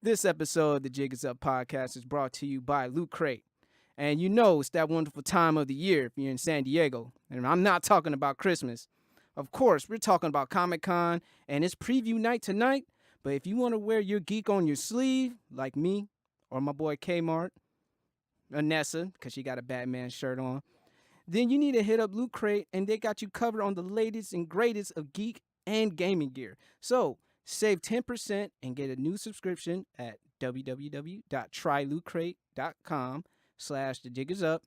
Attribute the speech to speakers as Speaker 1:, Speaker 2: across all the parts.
Speaker 1: This episode of the Jig Is Up podcast is brought to you by Loot Crate. And you know it's that wonderful time of the year if you're in San Diego. And I'm not talking about Christmas. Of course, we're talking about Comic-Con and it's preview night tonight. But if you want to wear your geek on your sleeve, like me or my boy Kmart, or Nessa, because she got a Batman shirt on, then you need to hit up Loot Crate and they got you covered on the latest and greatest of geek and gaming gear. So save 10% and get a new subscription at www.trylootcrate.com/thejigisup.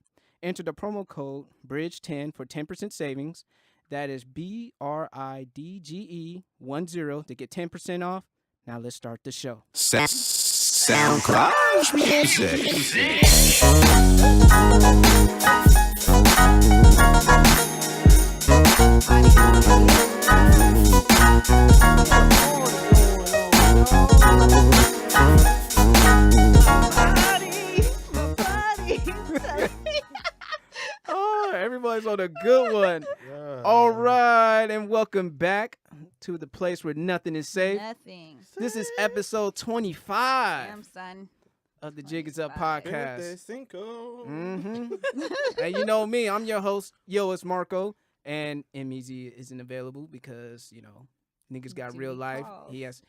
Speaker 1: Enter the promo code BRIDGE10 for 10% savings. That is BRIDGE10 to get 10% off. Now let's start the show.
Speaker 2: SoundCloud music.
Speaker 1: Oh, everybody's on a good one. All right, and welcome back to the place where nothing is safe.
Speaker 3: Nothing.
Speaker 1: This is episode 25
Speaker 3: Damn, son.
Speaker 1: of the Jig Is Up
Speaker 3: 25.
Speaker 1: podcast.
Speaker 2: Mm-hmm.
Speaker 1: And you know me, I'm your host, it's Marco, and MEZ isn't available because, you know, niggas got real life. He has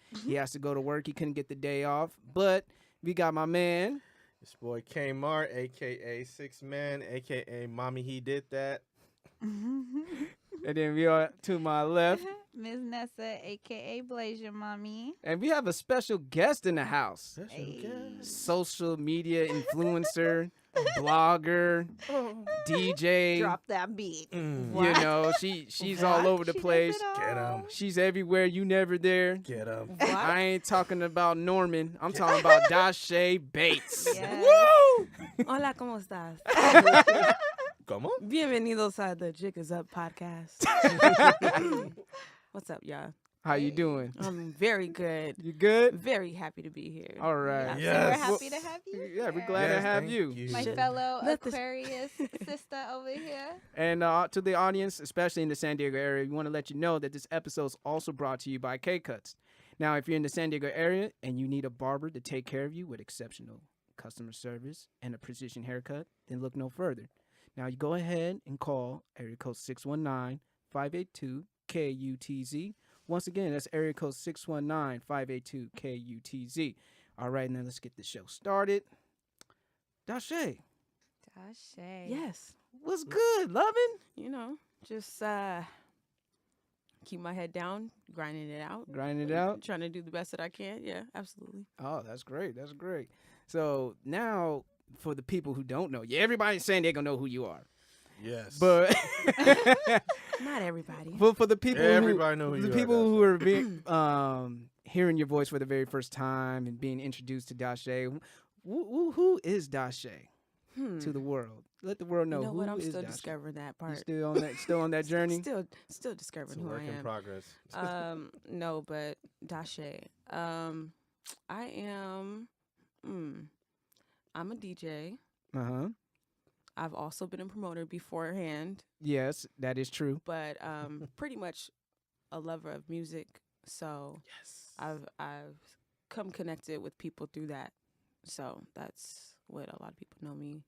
Speaker 1: to go to work. He couldn't get the day off. But we got my man.
Speaker 2: This boy Kmart, a.k.a. 6 Man, a.k.a. Mommy He Did That.
Speaker 1: And then we are to my left.
Speaker 3: Miss Nessa, a.k.a. Blazer Mommy.
Speaker 1: And we have a special guest in the house.
Speaker 3: Hey.
Speaker 1: Social media influencer, blogger, DJ.
Speaker 3: Drop that beat.
Speaker 1: You know, she's all over the place.
Speaker 2: Get him.
Speaker 1: She's everywhere. You never there.
Speaker 2: Get him.
Speaker 1: I ain't talking about Norman. I'm talking about Dauche Bates.
Speaker 3: Yes.
Speaker 1: Woo!
Speaker 4: Hola, ¿cómo estás?
Speaker 2: ¿Cómo?
Speaker 4: Bienvenidos a the Jig Is Up podcast. What's up, y'all?
Speaker 1: How you doing?
Speaker 4: I'm very good.
Speaker 1: You good?
Speaker 4: Very happy to be here.
Speaker 1: All right.
Speaker 3: Yeah,
Speaker 2: Yes.
Speaker 3: so we're happy to have you.
Speaker 1: Yeah, we're
Speaker 3: here.
Speaker 1: glad to
Speaker 2: Yes,
Speaker 1: have
Speaker 2: thank
Speaker 1: you.
Speaker 3: My
Speaker 4: Shit.
Speaker 3: fellow
Speaker 4: Let this-
Speaker 3: Aquarius sister over here.
Speaker 1: And to the audience, especially in the San Diego area, we want to let you know that this episode is also brought to you by K-Cutz. Now, if you're in the San Diego area and you need a barber to take care of you with exceptional customer service and a precision haircut, then look no further. Now, you go ahead and call area code 619-582-KUTZ. Once again, that's area code 619-582-KUTZ. All right, now let's get the show started. Dauche,
Speaker 3: Dauche.
Speaker 4: Yes.
Speaker 1: what's good, loving?
Speaker 4: You know, just keep my head down, grinding it out.
Speaker 1: Grinding it out?
Speaker 4: Trying to do the best that I can. Yeah, absolutely.
Speaker 1: Oh, that's great. That's great. So now, for the people who don't know, everybody in San Diego know who you are.
Speaker 2: Yes.
Speaker 1: But
Speaker 4: Not everybody.
Speaker 1: for the people,
Speaker 2: Everybody know who
Speaker 1: the
Speaker 2: you
Speaker 1: people
Speaker 2: are,
Speaker 1: who are being, hearing your voice for the very first time and being introduced to Dauche, who is Dauche to the world? Let the world know
Speaker 4: You know
Speaker 1: who
Speaker 4: what? I'm
Speaker 1: is
Speaker 4: still
Speaker 1: Dauche.
Speaker 4: discovering that
Speaker 1: You
Speaker 4: part.
Speaker 1: still on that journey.
Speaker 4: Still
Speaker 2: It's
Speaker 4: discovering
Speaker 2: a
Speaker 4: who
Speaker 2: work
Speaker 4: I
Speaker 2: in
Speaker 4: am.
Speaker 2: progress.
Speaker 4: No, but Dauche. I am. I'm a DJ. I've also been a promoter beforehand,
Speaker 1: Yes, that is true.
Speaker 4: but pretty much a lover of music. So
Speaker 2: Yes.
Speaker 4: I've come connected with people through that. So that's what a lot of people know me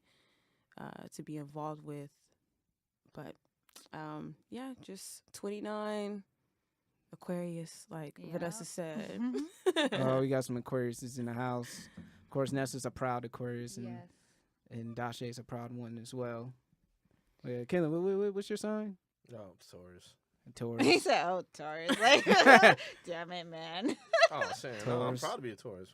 Speaker 4: to be involved with. But yeah, just 29, Aquarius, like Vanessa said.
Speaker 1: Oh, we got some Aquariuses in the house. Of course, Nessa's a proud Aquarius, and
Speaker 3: Yes.
Speaker 1: and Dauche is a proud one as well. Yeah, Kayla, what's your sign?
Speaker 2: Oh, Taurus.
Speaker 1: Taurus.
Speaker 3: He said, "Oh, Taurus." Like, damn it, man.
Speaker 2: Oh, shit. No, I'm
Speaker 1: Taurus.
Speaker 2: proud to be a Taurus.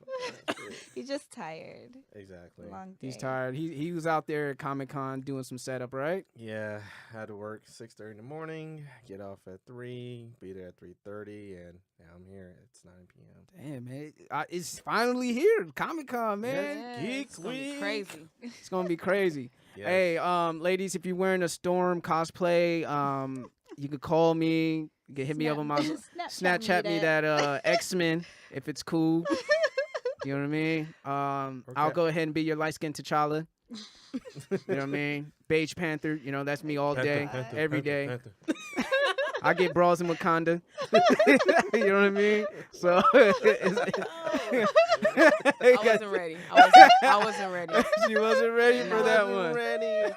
Speaker 3: He's just tired.
Speaker 2: Exactly.
Speaker 3: Long day.
Speaker 1: He's tired. He was out there at Comic-Con doing some setup, right?
Speaker 2: Yeah, had to work 6:30 in the morning, get off at 3, be there at 3:30, and now I'm here. It's 9 p.m.
Speaker 1: Damn, man. It's finally here. Comic-Con, man.
Speaker 3: Yes.
Speaker 1: Geek
Speaker 4: It's gonna be
Speaker 1: Week.
Speaker 4: crazy.
Speaker 1: It's going to be crazy.
Speaker 2: Yes.
Speaker 1: Hey, ladies, if you're wearing a Storm cosplay, you could call me. You can hit me up on my Snapchat me that X-Men if it's cool. You know what I mean? I'll go ahead and be your light-skinned T'Challa. You know what I mean? Beige Panther, you know, that's me all day, every day. I get bras in Wakanda. You know what I mean? So
Speaker 4: I wasn't ready. I wasn't ready.
Speaker 1: she wasn't ready for that one.
Speaker 2: Ready.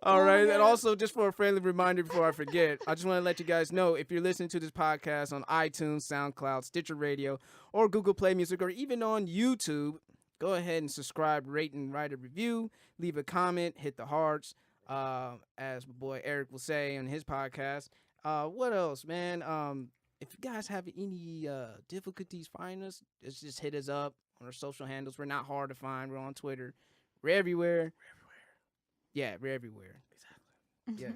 Speaker 1: All right. And also, just for a friendly reminder before I forget, I just want to let you guys know if you're listening to this podcast on iTunes, SoundCloud, Stitcher Radio, or Google Play Music, or even on YouTube, go ahead and subscribe, rate, and write a review. Leave a comment, hit the hearts, as my boy Eric will say on his podcast. What else, man? If you guys have any difficulties finding us, just hit us up on our social handles. We're not hard to find. We're on Twitter. We're everywhere. Yeah, we're everywhere. Exactly. Yeah.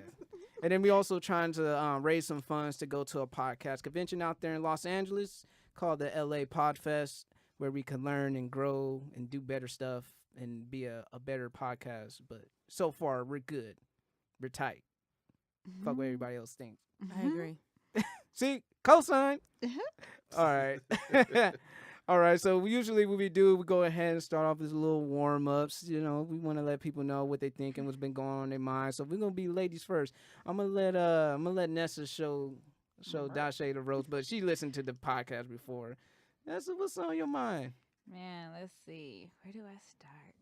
Speaker 1: And then we also trying to raise some funds to go to a podcast convention out there in Los Angeles called the LA Podfest, where we can learn and grow and do better stuff and be a better podcast. But so far, we're good. We're tight. Fuck what everybody else thinks.
Speaker 4: I agree.
Speaker 1: See? Cosign. All right. All right, so usually what we do, we go ahead and start off with little warm-ups. You know, we want to let people know what they think and what's been going on in their mind. So we're gonna be ladies first. I'm gonna let Nessa show Dauche the ropes, but she listened to the podcast before. Nessa, what's on your mind?
Speaker 3: Man, let's see. Where do I start?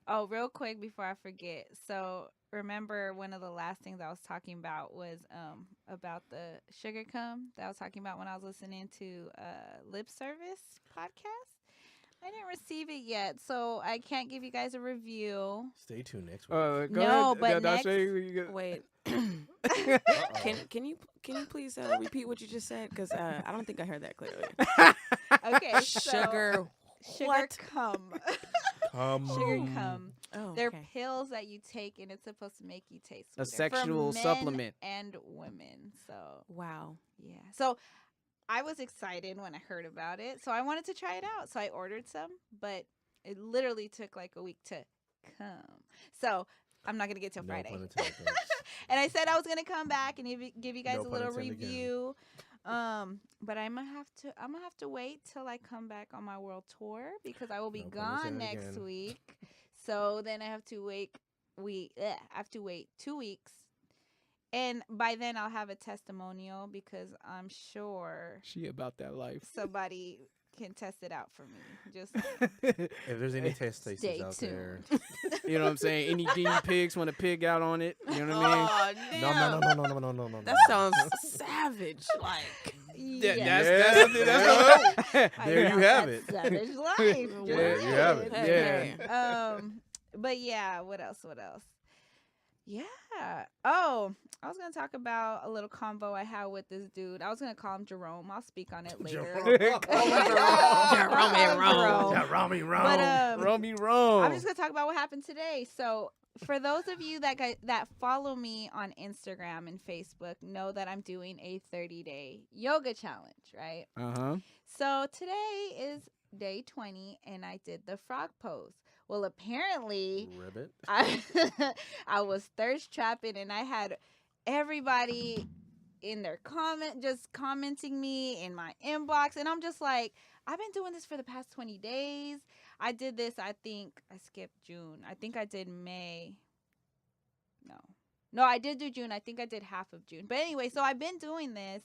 Speaker 3: Oh, real quick before I forget. So remember one of the last things I was talking about was about the sugar cum that I was talking about when I was listening to Lip Service podcast. I didn't receive it yet, so I can't give you guys a review.
Speaker 2: Stay tuned next week.
Speaker 1: Go
Speaker 3: No,
Speaker 1: ahead.
Speaker 3: but
Speaker 1: Dauche,
Speaker 4: Wait. Can you please repeat what you just said? Because I don't think I heard that clearly.
Speaker 3: Okay,
Speaker 4: Sugar.
Speaker 3: sugar
Speaker 4: What?
Speaker 3: cum. Sugar cum.
Speaker 4: Oh,
Speaker 3: They're
Speaker 4: okay.
Speaker 3: pills that you take, and it's supposed to make you taste
Speaker 1: A
Speaker 3: sweeter. For
Speaker 1: sexual
Speaker 3: men
Speaker 1: supplement.
Speaker 3: and women. So
Speaker 4: Wow.
Speaker 3: yeah. So I was excited when I heard about it, so I wanted to try it out. So I ordered some, but it literally took like a week to come. So I'm not gonna get till
Speaker 2: No
Speaker 3: Friday.
Speaker 2: pun intended.
Speaker 3: And I said I was gonna come back and give you guys
Speaker 2: No
Speaker 3: a
Speaker 2: pun
Speaker 3: little
Speaker 2: intended again.
Speaker 3: review. But I'm gonna have to wait till I come back on my world tour because I will be
Speaker 2: No pun
Speaker 3: gone
Speaker 2: intended
Speaker 3: next
Speaker 2: again.
Speaker 3: week. So then I have to wait. I have to wait 2 weeks, and by then I'll have a testimonial because I'm sure
Speaker 1: She about that life.
Speaker 3: somebody can test it out for me. Just
Speaker 2: If there's any test
Speaker 3: stay
Speaker 2: tasters out there,
Speaker 3: tuned.
Speaker 1: You know what I'm saying? Any guinea pigs want to pig out on it? You know what I mean?
Speaker 4: Oh,
Speaker 2: no.
Speaker 4: that sounds savage. Like,
Speaker 3: Yes.
Speaker 1: That's
Speaker 3: I
Speaker 2: There you
Speaker 3: got
Speaker 2: have
Speaker 3: that
Speaker 2: it.
Speaker 3: Savage life.
Speaker 2: There you have it.
Speaker 1: Yeah.
Speaker 3: But yeah, what else? Yeah. Oh, I was gonna talk about a little convo I had with this dude. I was gonna call him Jerome. I'll speak on it later.
Speaker 2: Jerome.
Speaker 3: But
Speaker 1: Romy Rome.
Speaker 3: I'm just gonna talk about what happened today. So, for those of you that follow me on Instagram and Facebook, know that I'm doing a 30-day yoga challenge, right?
Speaker 1: Uh-huh.
Speaker 3: So today is day 20, and I did the frog pose. Well, apparently,
Speaker 2: Ribbit.
Speaker 3: I was thirst trapping, and I had everybody in their commenting me in my inbox, and I'm just like, I've been doing this for the past 20 days. I did this, I think I skipped June. I think I did May. No, I did do June. I think I did half of June. But anyway, so I've been doing this,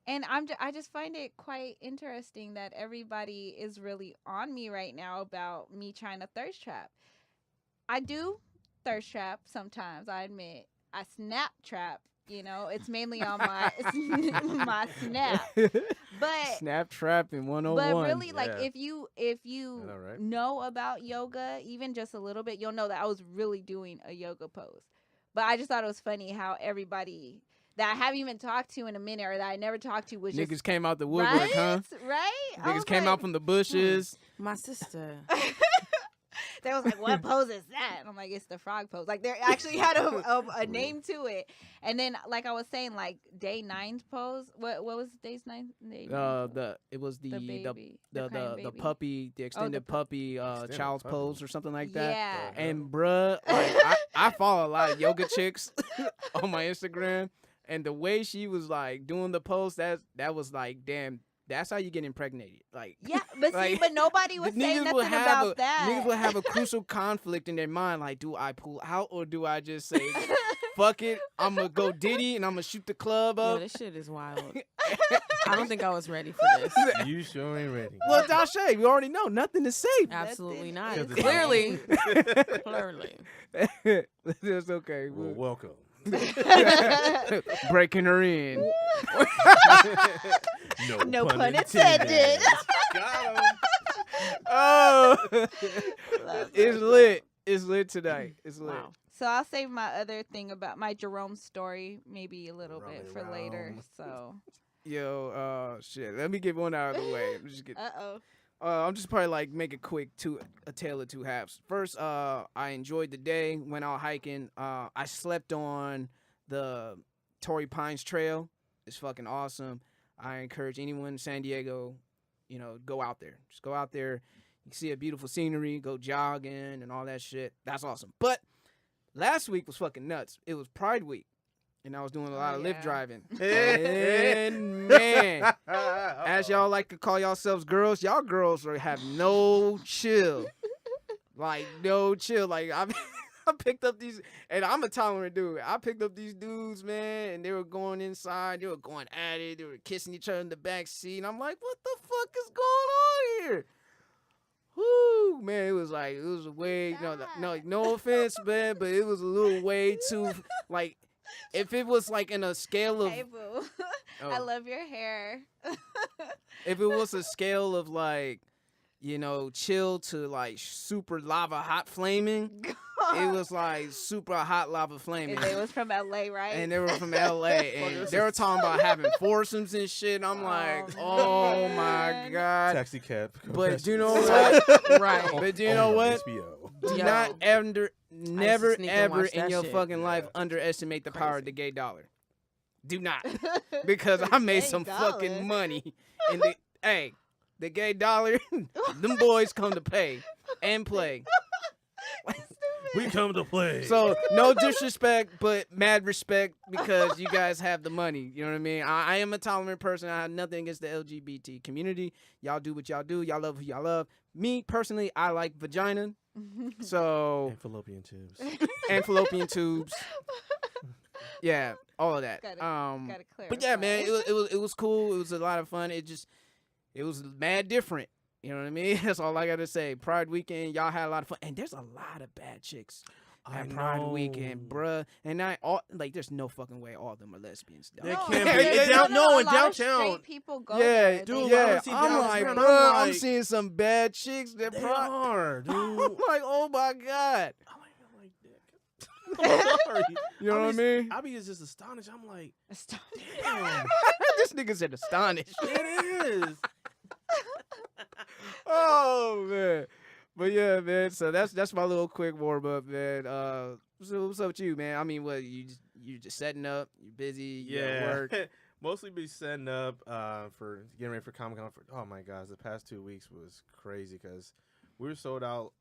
Speaker 3: and I just find it quite interesting that everybody is really on me right now about me trying to thirst trap. I do thirst trap sometimes, I admit. I snap trap, it's mainly on my my snap. But
Speaker 1: Snap trapping 101.
Speaker 3: but really, like,
Speaker 2: Yeah.
Speaker 3: if you
Speaker 2: I know, right?
Speaker 3: know about yoga, even just a little bit, you'll know that I was really doing a yoga pose. But I just thought it was funny how everybody that I haven't even talked to in a minute or that I never talked to was
Speaker 1: Niggas
Speaker 3: just
Speaker 1: came out the woodwork,
Speaker 3: right,
Speaker 1: huh?
Speaker 3: right. I was
Speaker 1: Niggas came out
Speaker 3: like-
Speaker 1: from the bushes.
Speaker 4: my sister.
Speaker 3: They was like, "What pose is that?" And I'm like, "It's the frog pose." Like, they actually had a name to it. And then, like I was saying, like day 9's pose. What was day's 9? Day 9's
Speaker 1: It was the
Speaker 3: baby, the crying
Speaker 1: the
Speaker 3: baby.
Speaker 1: puppy, the extended puppy
Speaker 2: Extended
Speaker 1: child's
Speaker 2: puppy.
Speaker 1: pose or something like that.
Speaker 3: Yeah.
Speaker 1: And bruh, like, I follow a lot of yoga chicks on my Instagram, and the way she was like doing the pose, that was like, damn, that's how you get impregnated. Like,
Speaker 3: Yeah, but see,
Speaker 1: like,
Speaker 3: but nobody was
Speaker 1: the
Speaker 3: saying
Speaker 1: niggas will
Speaker 3: nothing
Speaker 1: have
Speaker 3: about that.
Speaker 1: Niggas will have a crucial conflict in their mind. Like, do I pull out or do I just say, fuck it. I'm gonna go Diddy and I'm gonna shoot the club
Speaker 4: Yo,
Speaker 1: up.
Speaker 4: this shit is wild. I don't think I was ready for this.
Speaker 2: You sure ain't ready.
Speaker 1: Well, Dauche, we already know nothing is safe.
Speaker 4: Absolutely not.
Speaker 2: Because it's
Speaker 4: Clearly. Clearly.
Speaker 1: That's okay.
Speaker 2: Well, welcome.
Speaker 1: Breaking her in.
Speaker 3: No pun intended.
Speaker 2: Got him.
Speaker 1: Oh,
Speaker 3: Love
Speaker 1: it's
Speaker 3: it.
Speaker 1: lit. It's lit tonight. It's lit.
Speaker 4: Wow.
Speaker 3: So I'll save my other thing about my Jerome story maybe a little bit for
Speaker 2: Jerome.
Speaker 3: later. So
Speaker 1: Yo, shit. Let me get one out of the way. Just get,
Speaker 3: uh-oh.
Speaker 1: I'm just probably like make it quick a tale of two halves. First, I enjoyed the day. Went out hiking. I slept on the Torrey Pines Trail. It's fucking awesome. I encourage anyone in San Diego, go out there. Just go out there. You can see a beautiful scenery. Go jogging and all that shit. That's awesome. But last week was fucking nuts. It was Pride Week, and I was doing a lot of Lyft
Speaker 3: yeah.
Speaker 1: driving. And man, as y'all like to call yourselves girls, y'all girls have no chill. Like, no chill. Like, I picked up these, and I'm a tolerant dude. I picked up these dudes, man, and they were going inside. They were going at it. They were kissing each other in the back seat. And I'm like, what the fuck is going on here? Whoo, man, it was a way, no offense, man, but it was a little way too, like, if it was like in a scale of,
Speaker 3: Hey, boo.
Speaker 1: Oh.
Speaker 3: I love your hair.
Speaker 1: if it was a scale of like, chill to like super lava hot flaming, it was like super hot lava flaming.
Speaker 3: And they was from LA, right?
Speaker 1: And they were from LA, and they were talking about having foursomes and shit. And I'm like, oh my
Speaker 3: man.
Speaker 1: god.
Speaker 2: Taxi cab.
Speaker 1: But you know what?
Speaker 4: Right.
Speaker 1: But do you know what?
Speaker 2: HBO.
Speaker 1: Do
Speaker 4: Yo.
Speaker 1: not never
Speaker 4: sneak and
Speaker 1: ever
Speaker 4: watch
Speaker 1: in
Speaker 4: that
Speaker 1: your
Speaker 4: shit.
Speaker 1: fucking life
Speaker 2: Yeah.
Speaker 1: underestimate the power of
Speaker 4: Crazy.
Speaker 1: the gay dollar. Do not, because I made
Speaker 3: Gay
Speaker 1: some
Speaker 3: dollar.
Speaker 1: fucking money. And the gay dollar, them boys come to pay and play.
Speaker 2: We come to play.
Speaker 1: So no disrespect, but mad respect because you guys have the money. You know what I mean? I am a tolerant person. I have nothing against the LGBT community. Y'all do what y'all do. Y'all love who y'all love. Me personally, I like vagina. So
Speaker 2: and fallopian tubes.
Speaker 1: and fallopian tubes. Yeah, all of that.
Speaker 3: Gotta clarify.
Speaker 1: But yeah, man, it was cool. It was a lot of fun. It was mad different. You know what I mean? That's all I gotta say. Pride weekend, y'all had a lot of fun, and there's a lot of bad chicks at Pride weekend, bruh. And there's no fucking way all of them are lesbians. Dog.
Speaker 2: They
Speaker 3: No,
Speaker 2: can't
Speaker 3: there's
Speaker 2: be.
Speaker 3: a
Speaker 2: No, in
Speaker 3: lot of
Speaker 2: downtown.
Speaker 3: straight people go
Speaker 1: Yeah,
Speaker 3: there.
Speaker 2: dude,
Speaker 3: They-
Speaker 1: yeah.
Speaker 2: see
Speaker 1: I'm
Speaker 2: downtown,
Speaker 1: like,
Speaker 2: I'm
Speaker 1: bruh, I'm
Speaker 2: like-
Speaker 1: seeing some bad chicks that
Speaker 2: They
Speaker 1: Pride.
Speaker 2: are, dude.
Speaker 1: I'm like, oh my god.
Speaker 2: I like dick. I'm sorry.
Speaker 1: You know what I mean?
Speaker 2: I be just astonished. I'm like,
Speaker 3: Stop.
Speaker 2: damn,
Speaker 1: This nigga said astonished.
Speaker 2: it is.
Speaker 1: Oh man, but yeah, man. So that's my little quick warm up, man. So what's up with you, man? I mean, what you just setting up? You busy? You at work?
Speaker 2: Mostly be setting up for getting ready for Comic-Con. Oh my gosh, the past 2 weeks was crazy because we were sold out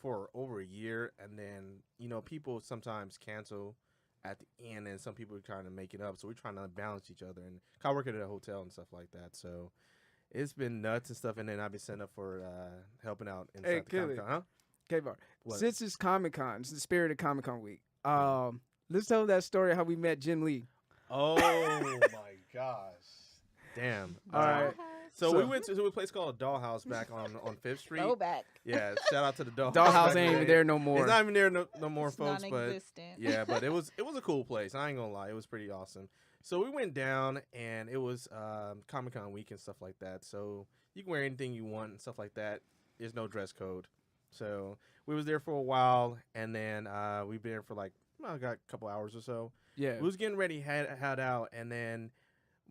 Speaker 2: for over a year, and then people sometimes cancel at the end, and some people are trying to make it up. So we're trying to balance each other, and I work at a hotel and stuff like that. So it's been nuts and stuff, and then I've been setting up for helping out inside
Speaker 1: Hey,
Speaker 2: the Comic-Con.
Speaker 1: Kelly.
Speaker 2: Huh?
Speaker 1: K-Bar.
Speaker 2: What?
Speaker 1: Since it's Comic-Con, it's the spirit of Comic-Con week. Let's tell that story how we met Jim Lee.
Speaker 2: Oh my gosh. Damn.
Speaker 1: All right.
Speaker 2: So we went to a place called Dollhouse back on 5th Street.
Speaker 3: Go back.
Speaker 2: Yeah, shout out to the Dollhouse.
Speaker 1: Dollhouse
Speaker 2: back in
Speaker 1: ain't
Speaker 2: the
Speaker 1: even
Speaker 2: day.
Speaker 1: there no more.
Speaker 2: It's not even there no more,
Speaker 3: It's
Speaker 2: folks. But
Speaker 3: non-existent.
Speaker 2: yeah, but it was a cool place. I ain't gonna lie, it was pretty awesome. So we went down, and it was Comic-Con week and stuff like that. So you can wear anything you want and stuff like that. There's no dress code. So we was there for a while, and then we've been there for got a couple hours or so.
Speaker 1: Yeah.
Speaker 2: We was getting ready, head out, and then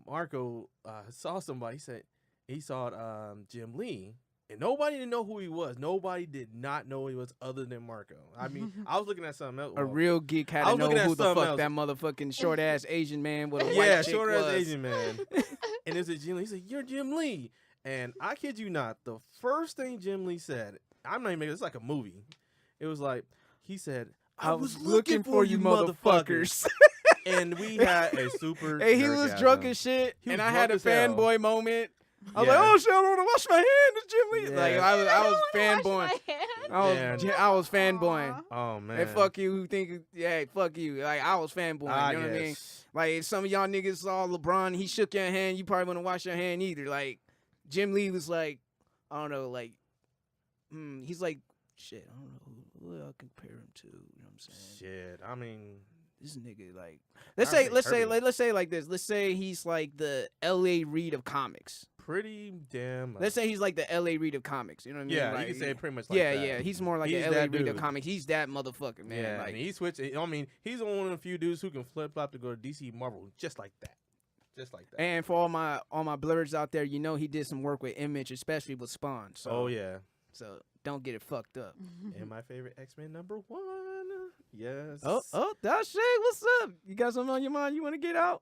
Speaker 2: Marco saw somebody. He said he saw Jim Lee, and nobody didn't know who he was. Nobody did not know who he was other than Marco. I mean, I was looking at something else.
Speaker 1: A real geek had
Speaker 2: I
Speaker 1: to
Speaker 2: was
Speaker 1: know
Speaker 2: looking at
Speaker 1: who the
Speaker 2: something
Speaker 1: fuck
Speaker 2: else.
Speaker 1: that motherfucking short ass Asian man with a white
Speaker 2: yeah,
Speaker 1: chick
Speaker 2: short
Speaker 1: was.
Speaker 2: ass Asian man. And it was Jim Lee. He said, "You're Jim Lee," and I kid you not, the first thing Jim Lee said, I'm not even making it's like a movie. It was like he said, "I was looking for you, motherfuckers." And we had a super.
Speaker 1: Hey, he was drunk
Speaker 2: nerdgasm.
Speaker 1: as shit,
Speaker 2: He
Speaker 1: and
Speaker 2: was
Speaker 1: I had a
Speaker 2: drunk as hell.
Speaker 1: fanboy moment. I was
Speaker 2: Yeah.
Speaker 1: like, oh shit, I don't want to wash my hand. It's Jim Lee. Like
Speaker 2: Yeah.
Speaker 1: I was
Speaker 3: Wash
Speaker 1: fanboying.
Speaker 3: my hand.
Speaker 1: I was fanboying.
Speaker 3: Aw.
Speaker 2: Oh man.
Speaker 1: And fuck you who think, yeah, fuck you. Like, I was fanboying, you know what I mean? Like, if some of y'all niggas saw LeBron, he shook your hand, you probably wouldn't wash your hand either. Like, Jim Lee was like, I don't know, like, he's like, shit, I don't know who I'll compare him to, you know what I'm saying?
Speaker 2: Shit, I mean,
Speaker 1: This nigga, like, let's
Speaker 2: I'd
Speaker 1: say
Speaker 2: say
Speaker 1: like this. Let's say he's like the L.A. Reid of comics.
Speaker 2: pretty damn.
Speaker 1: Let's say he's like the L.A. Reid of comics. You know what I mean?
Speaker 2: Yeah,
Speaker 1: like,
Speaker 2: you can say it pretty much like
Speaker 1: yeah,
Speaker 2: that.
Speaker 1: yeah. He's more like
Speaker 2: He's
Speaker 1: an L.A.
Speaker 2: that
Speaker 1: Reid of
Speaker 2: dude.
Speaker 1: comics. He's that motherfucker, man.
Speaker 2: Yeah,
Speaker 1: like,
Speaker 2: and he switched. I mean, he's one of the few dudes who can flip flop to go to DC Marvel just like that, just like that.
Speaker 1: and for all my Blurbs out there, you know he did some work with Image, especially with Spawn. So,
Speaker 2: Oh yeah,
Speaker 1: so don't get it fucked up.
Speaker 2: and my favorite X-Men #1. Yes.
Speaker 1: Oh, Dauche, what's up? You got something on your mind you want to get out?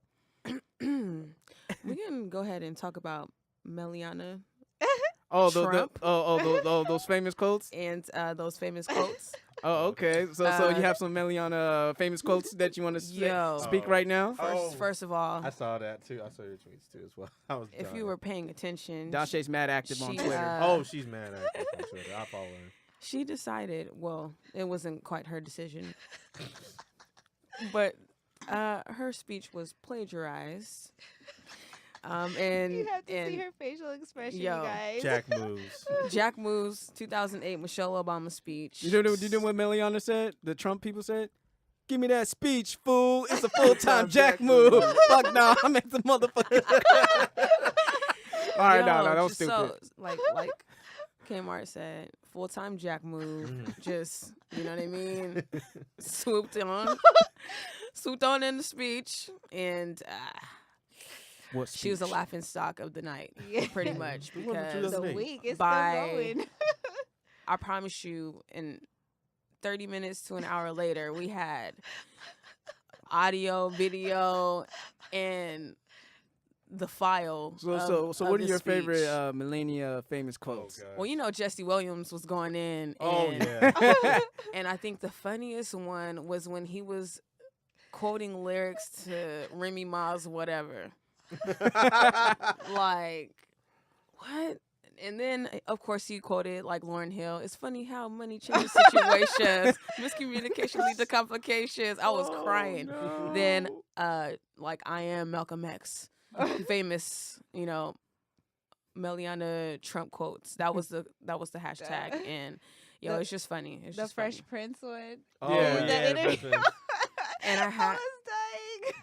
Speaker 4: We can go ahead and talk about Meliana
Speaker 1: Oh,
Speaker 4: Trump.
Speaker 1: those famous quotes.
Speaker 4: and those famous quotes.
Speaker 1: Oh, okay. So you have some Meliana famous quotes that you want to
Speaker 4: Yo.
Speaker 1: speak
Speaker 2: Oh.
Speaker 1: right now?
Speaker 4: First of all,
Speaker 2: I saw that too. I saw your tweets too as well. I was.
Speaker 4: if you were paying attention,
Speaker 1: Dauche's mad active on
Speaker 4: she,
Speaker 1: Twitter.
Speaker 2: Oh, she's mad at us on Twitter. I follow her.
Speaker 4: she decided, well, it wasn't quite her decision, but her speech was plagiarized. And
Speaker 3: You have to
Speaker 4: and
Speaker 3: see her facial expression,
Speaker 4: Yo.
Speaker 3: you guys.
Speaker 2: Jack moves.
Speaker 4: Jack Moo's 2008 Michelle Obama speech.
Speaker 1: You know what Meliana said? The Trump people said? Give me that speech, fool. It's a full-time Jack move. Fuck no, I'm at the motherfucker. All right, no, that was
Speaker 4: just
Speaker 1: stupid.
Speaker 4: So, like Kmart said, full-time Jack move. Just, you know what I mean? swooped on in the speech, and
Speaker 1: What
Speaker 4: she was a
Speaker 1: speech?
Speaker 4: laughing stock of the night,
Speaker 3: Yeah.
Speaker 4: pretty much,
Speaker 2: What about
Speaker 4: because
Speaker 3: The
Speaker 2: 2008?
Speaker 3: week is
Speaker 4: By-
Speaker 3: still going.
Speaker 4: I promise you, in 30 minutes to an hour later, we had audio, video, and the file.
Speaker 1: So
Speaker 4: of
Speaker 1: what are
Speaker 4: the
Speaker 1: your favorite
Speaker 4: speech.
Speaker 1: Melania famous quotes?
Speaker 4: Well, you know, Jesse Williams was going in.
Speaker 2: Oh
Speaker 4: and,
Speaker 2: yeah.
Speaker 4: And I think the funniest one was when he was quoting lyrics to Remy Ma's Whatever. Like, what? And then, of course, he quoted, like, Lauryn Hill. It's funny how money changes situations. Miscommunication leads to complications. I was crying.
Speaker 1: no.
Speaker 4: Then, like, I am Malcolm X. Famous, you know, Meliana Trump quotes. That was the hashtag. And, yo,
Speaker 3: The-
Speaker 4: it's just funny. It's
Speaker 3: The
Speaker 4: just
Speaker 3: Fresh
Speaker 4: funny.
Speaker 3: Prince one.
Speaker 2: Oh
Speaker 1: Yeah.
Speaker 2: yeah.
Speaker 3: The interview.
Speaker 2: President.
Speaker 4: And I
Speaker 3: I
Speaker 4: had
Speaker 3: was dying.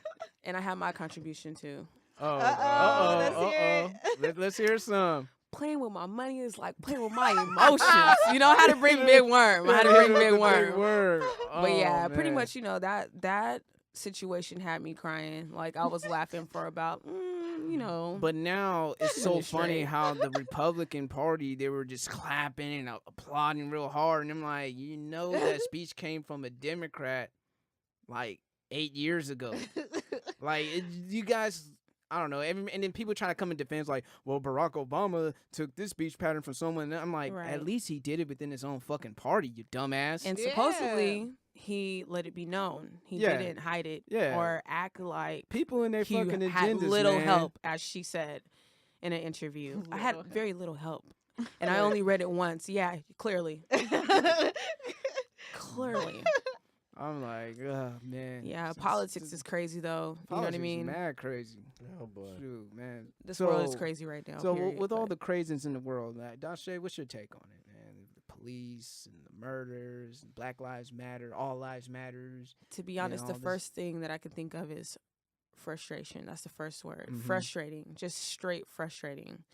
Speaker 4: and I had my contribution, too.
Speaker 3: Let's hear it.
Speaker 1: Let's hear some.
Speaker 4: Playing with my money is like playing with my emotions. You know how to bring Big Worm. How to bring Big Worm. But yeah, pretty much, you know, that situation had me crying. Like, I was laughing for about, you know.
Speaker 1: But now it's
Speaker 4: Shoot
Speaker 1: so
Speaker 4: it
Speaker 1: funny
Speaker 4: straight.
Speaker 1: how the Republican Party, they were just clapping and applauding real hard. And I'm like, you know, that speech came from a Democrat like 8 years ago. Like, you guys, I don't know. And then people trying to come in defense like, well, Barack Obama took this speech pattern from someone. And I'm like,
Speaker 4: Right.
Speaker 1: at least he did it within his own fucking party, you dumbass.
Speaker 4: And
Speaker 3: Yeah.
Speaker 4: supposedly, he let it be known. He
Speaker 1: Yeah.
Speaker 4: didn't hide it
Speaker 1: Yeah.
Speaker 4: or act like
Speaker 1: people in their
Speaker 4: he
Speaker 1: fucking
Speaker 4: had
Speaker 1: agendas,
Speaker 4: little
Speaker 1: man.
Speaker 4: help, as she said in an interview. I had
Speaker 3: Little
Speaker 4: very little help. And I only read it once. Yeah, clearly. Clearly.
Speaker 1: I'm like, oh, man.
Speaker 4: Yeah, politics is crazy, though. You know what I
Speaker 1: Politics is
Speaker 4: mean?
Speaker 1: mad crazy.
Speaker 2: Oh boy.
Speaker 1: Shoot, man.
Speaker 4: This
Speaker 1: So-
Speaker 4: world is crazy right now.
Speaker 1: So
Speaker 4: period,
Speaker 1: with all
Speaker 4: but-
Speaker 1: the craziness in the world, like, Dauche, what's your take on it, man? The police and the murders, and Black Lives Matter, All Lives Matters.
Speaker 4: To be honest,
Speaker 1: all
Speaker 4: the
Speaker 1: this-
Speaker 4: first thing that I can think of is frustration. That's the first word.
Speaker 1: Mhm.
Speaker 4: Frustrating. Just straight frustrating.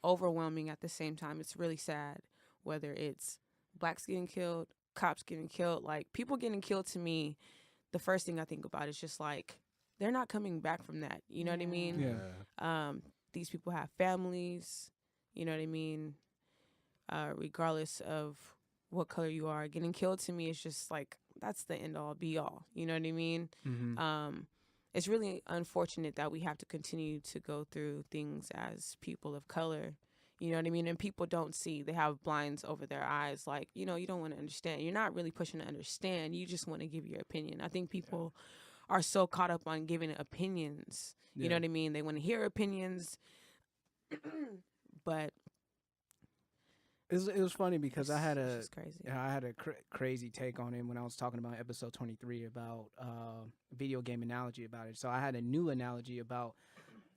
Speaker 4: Overwhelming at the same time. It's really sad. Whether it's blacks getting killed, cops getting killed, like people getting killed, to me, the first thing I think about is just like, they're not coming back from that. You know what I mean?
Speaker 1: Yeah.
Speaker 4: These people have families, you know what I mean? Regardless of what color you are, getting killed to me is just like, that's the end all be all. You know what I mean?
Speaker 1: Mm-hmm.
Speaker 4: It's really unfortunate that we have to continue to go through things as people of color. You know what I mean? And people don't see. They have blinds over their eyes. Like, you know, you don't want to understand. You're not really pushing to understand. You just want to give your opinion. I think people are so caught up on giving opinions. You know what I mean? They want to hear opinions. But
Speaker 1: It was funny because I had
Speaker 4: it's
Speaker 1: a
Speaker 4: just crazy.
Speaker 1: crazy take on it when I was talking about episode 23 about video game analogy about it. So I had a new analogy about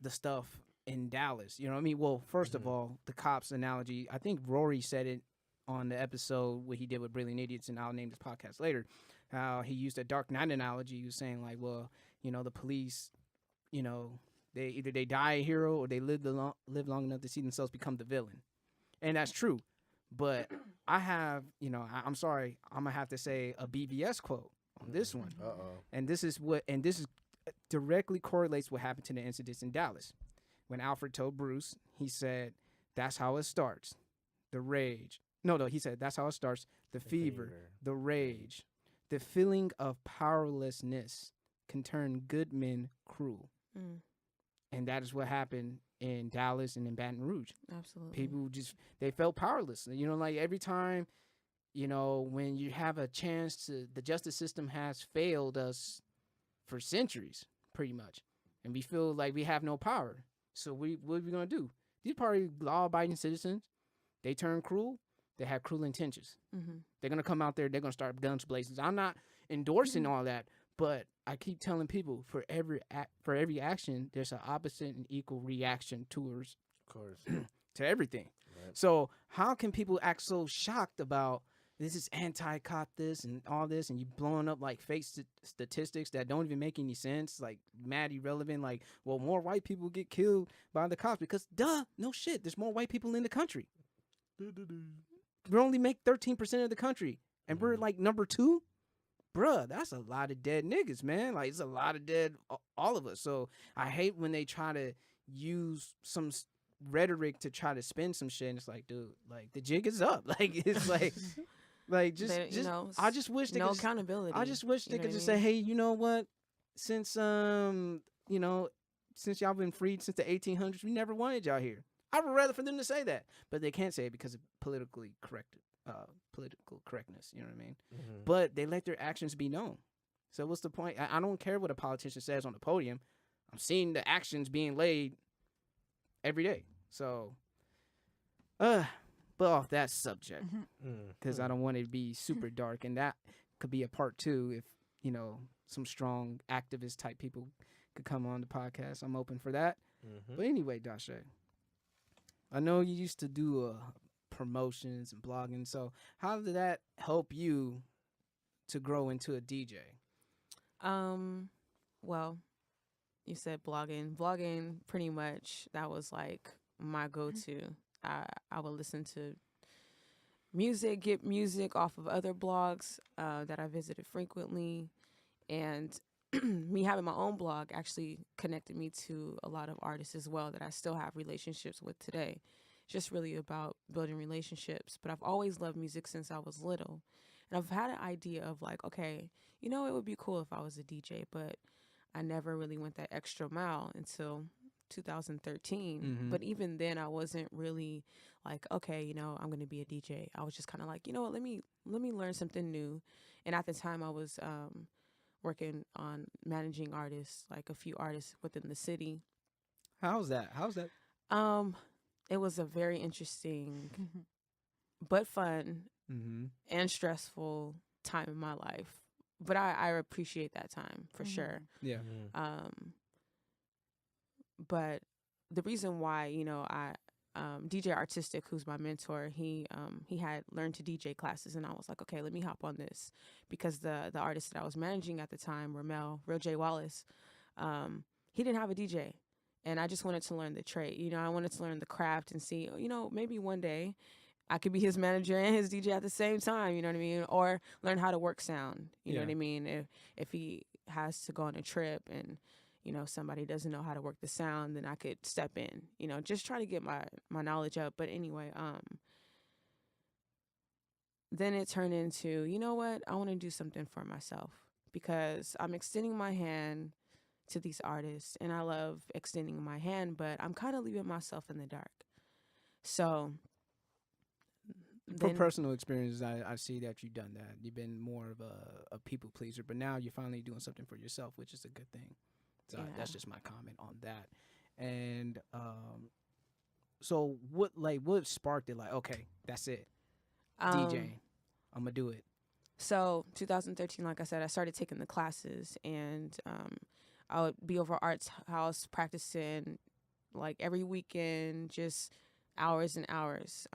Speaker 1: the stuff in Dallas. You know what I mean? Well, first of all, the cops analogy. I think Rory said it on the episode what he did with Brilliant Idiots, and I'll name this podcast later. How he used a Dark Knight analogy. He was saying like, well, you know, the police, you know, they either they die a hero or they live long enough to see themselves become the villain, and that's true. But I have, you know, I'm sorry, I'm gonna have to say a BVS quote on this one, and this is directly correlates what happened to the incidents in Dallas. When Alfred told Bruce, he said, "That's how it starts, the rage." No, he said, "That's how it starts, the fever, the rage, the feeling of powerlessness can turn good men cruel." And that is what happened in Dallas and in Baton Rouge.
Speaker 4: Absolutely.
Speaker 1: People they felt powerless. You know, like every time, you know, when you have a chance to, the justice system has failed us for centuries, pretty much. And we feel like we have no power. So what are we going to do? These probably law-abiding citizens, they turn cruel, they have cruel intentions. They're going to come out there, they're going to start guns blazing. I'm not endorsing all that, but I keep telling people for every action, there's an opposite and equal reaction towards,
Speaker 2: Of course.
Speaker 1: to everything. Right. So how can people act so shocked about this is anti-cop this and all this, and you blowing up like fake statistics that don't even make any sense, like mad irrelevant, like, well, more white people get killed by the cops because, no shit, there's more white people in the country. We only make 13% of the country, and we're like number 2. Bruh, that's a lot of dead niggas, man. Like, it's a lot of dead, all of us. So I hate when they try to use some rhetoric to try to spin some shit. And it's like, dude, like, the jig is up. Like, it's like, just,
Speaker 4: you know,
Speaker 1: I just wish they
Speaker 4: no
Speaker 1: could
Speaker 4: accountability.
Speaker 1: I just wish they
Speaker 4: You know
Speaker 1: could
Speaker 4: what I
Speaker 1: just
Speaker 4: mean?
Speaker 1: say, hey, you know what? Since, you know, since y'all been freed since the 1800s, we never wanted y'all here. I would rather for them to say that. But they can't say it because of political correctness, you know what I mean? But they let their actions be known. So what's the point? I don't care what a politician says on the podium. I'm seeing the actions being laid every day. So, but off that subject, because I don't want it to be super dark, and that could be a part 2 if, you know, some strong activist type people could come on the podcast. I'm open for that. But anyway, Dauche, I know you used to do promotions and blogging. So how did that help you to grow into a DJ?
Speaker 4: Well, you said blogging. Blogging, pretty much, that was like my go-to. I would listen to music, get music off of other blogs that I visited frequently. And me having my own blog actually connected me to a lot of artists as well that I still have relationships with today. Just really about building relationships. But I've always loved music since I was little. And I've had an idea of like, okay, you know, it would be cool if I was a DJ, but I never really went that extra mile until 2013. But even then I wasn't really like, okay, you know, I'm going to be a DJ. I was just kind of like, you know what, let me learn something new. And at the time I was working on managing artists, like a few artists within the city.
Speaker 1: How's that?
Speaker 4: It was a very interesting but fun and stressful time in my life. But I appreciate that time for sure.
Speaker 1: Yeah.
Speaker 4: But the reason why, you know, DJ Artistic, who's my mentor, he had learned to DJ classes, and I was like, okay, let me hop on this, because the artist that I was managing at the time, Real J Wallace, he didn't have a DJ, and I just wanted to learn the trade. You know, I wanted to learn the craft and see, you know, maybe one day I could be his manager and his DJ at the same time. You know what I mean? Or learn how to work sound. You know what I mean? If he has to go on a trip and, you know, somebody doesn't know how to work the sound, then I could step in, you know, just try to get my knowledge up. But anyway, then it turned into, you know what, I want to do something for myself, because I'm extending my hand to these artists and I love extending my hand, but I'm kind of leaving myself in the dark. So
Speaker 1: from personal experience, I see that you've done that. You've been more of a people pleaser, but now you're finally doing something for yourself, which is a good thing. So that's just my comment on that. And So what sparked it? Like, okay, that's it. DJ, I'm gonna do it.
Speaker 4: So 2013, like I said, I started taking the classes, and I would be over Arts House practicing like every weekend, just hours and hours.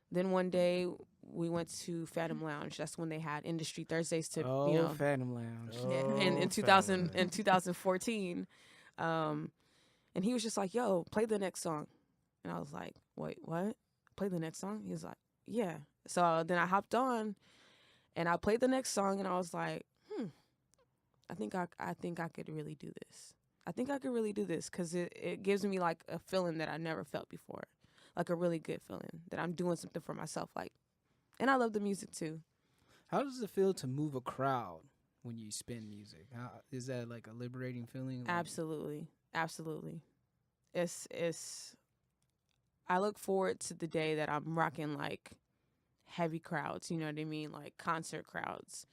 Speaker 4: Then one day we went to Phantom Lounge. That's when they had Industry Thursdays to
Speaker 1: Phantom Lounge.
Speaker 4: in 2014. And he was just like, "Yo, play the next song," and I was like, "Wait, what? Play the next song?" He was like, "Yeah." So then I hopped on, and I played the next song, and I was like, I think I could really do this. I think I could really do this because it gives me like a feeling that I never felt before, like a really good feeling that I'm doing something for myself. Like, and I love the music too.
Speaker 1: How does it feel to move a crowd when you spin music? Is that like a liberating feeling? Like,
Speaker 4: Absolutely. It's. I look forward to the day that I'm rocking like heavy crowds. You know what I mean, like concert crowds.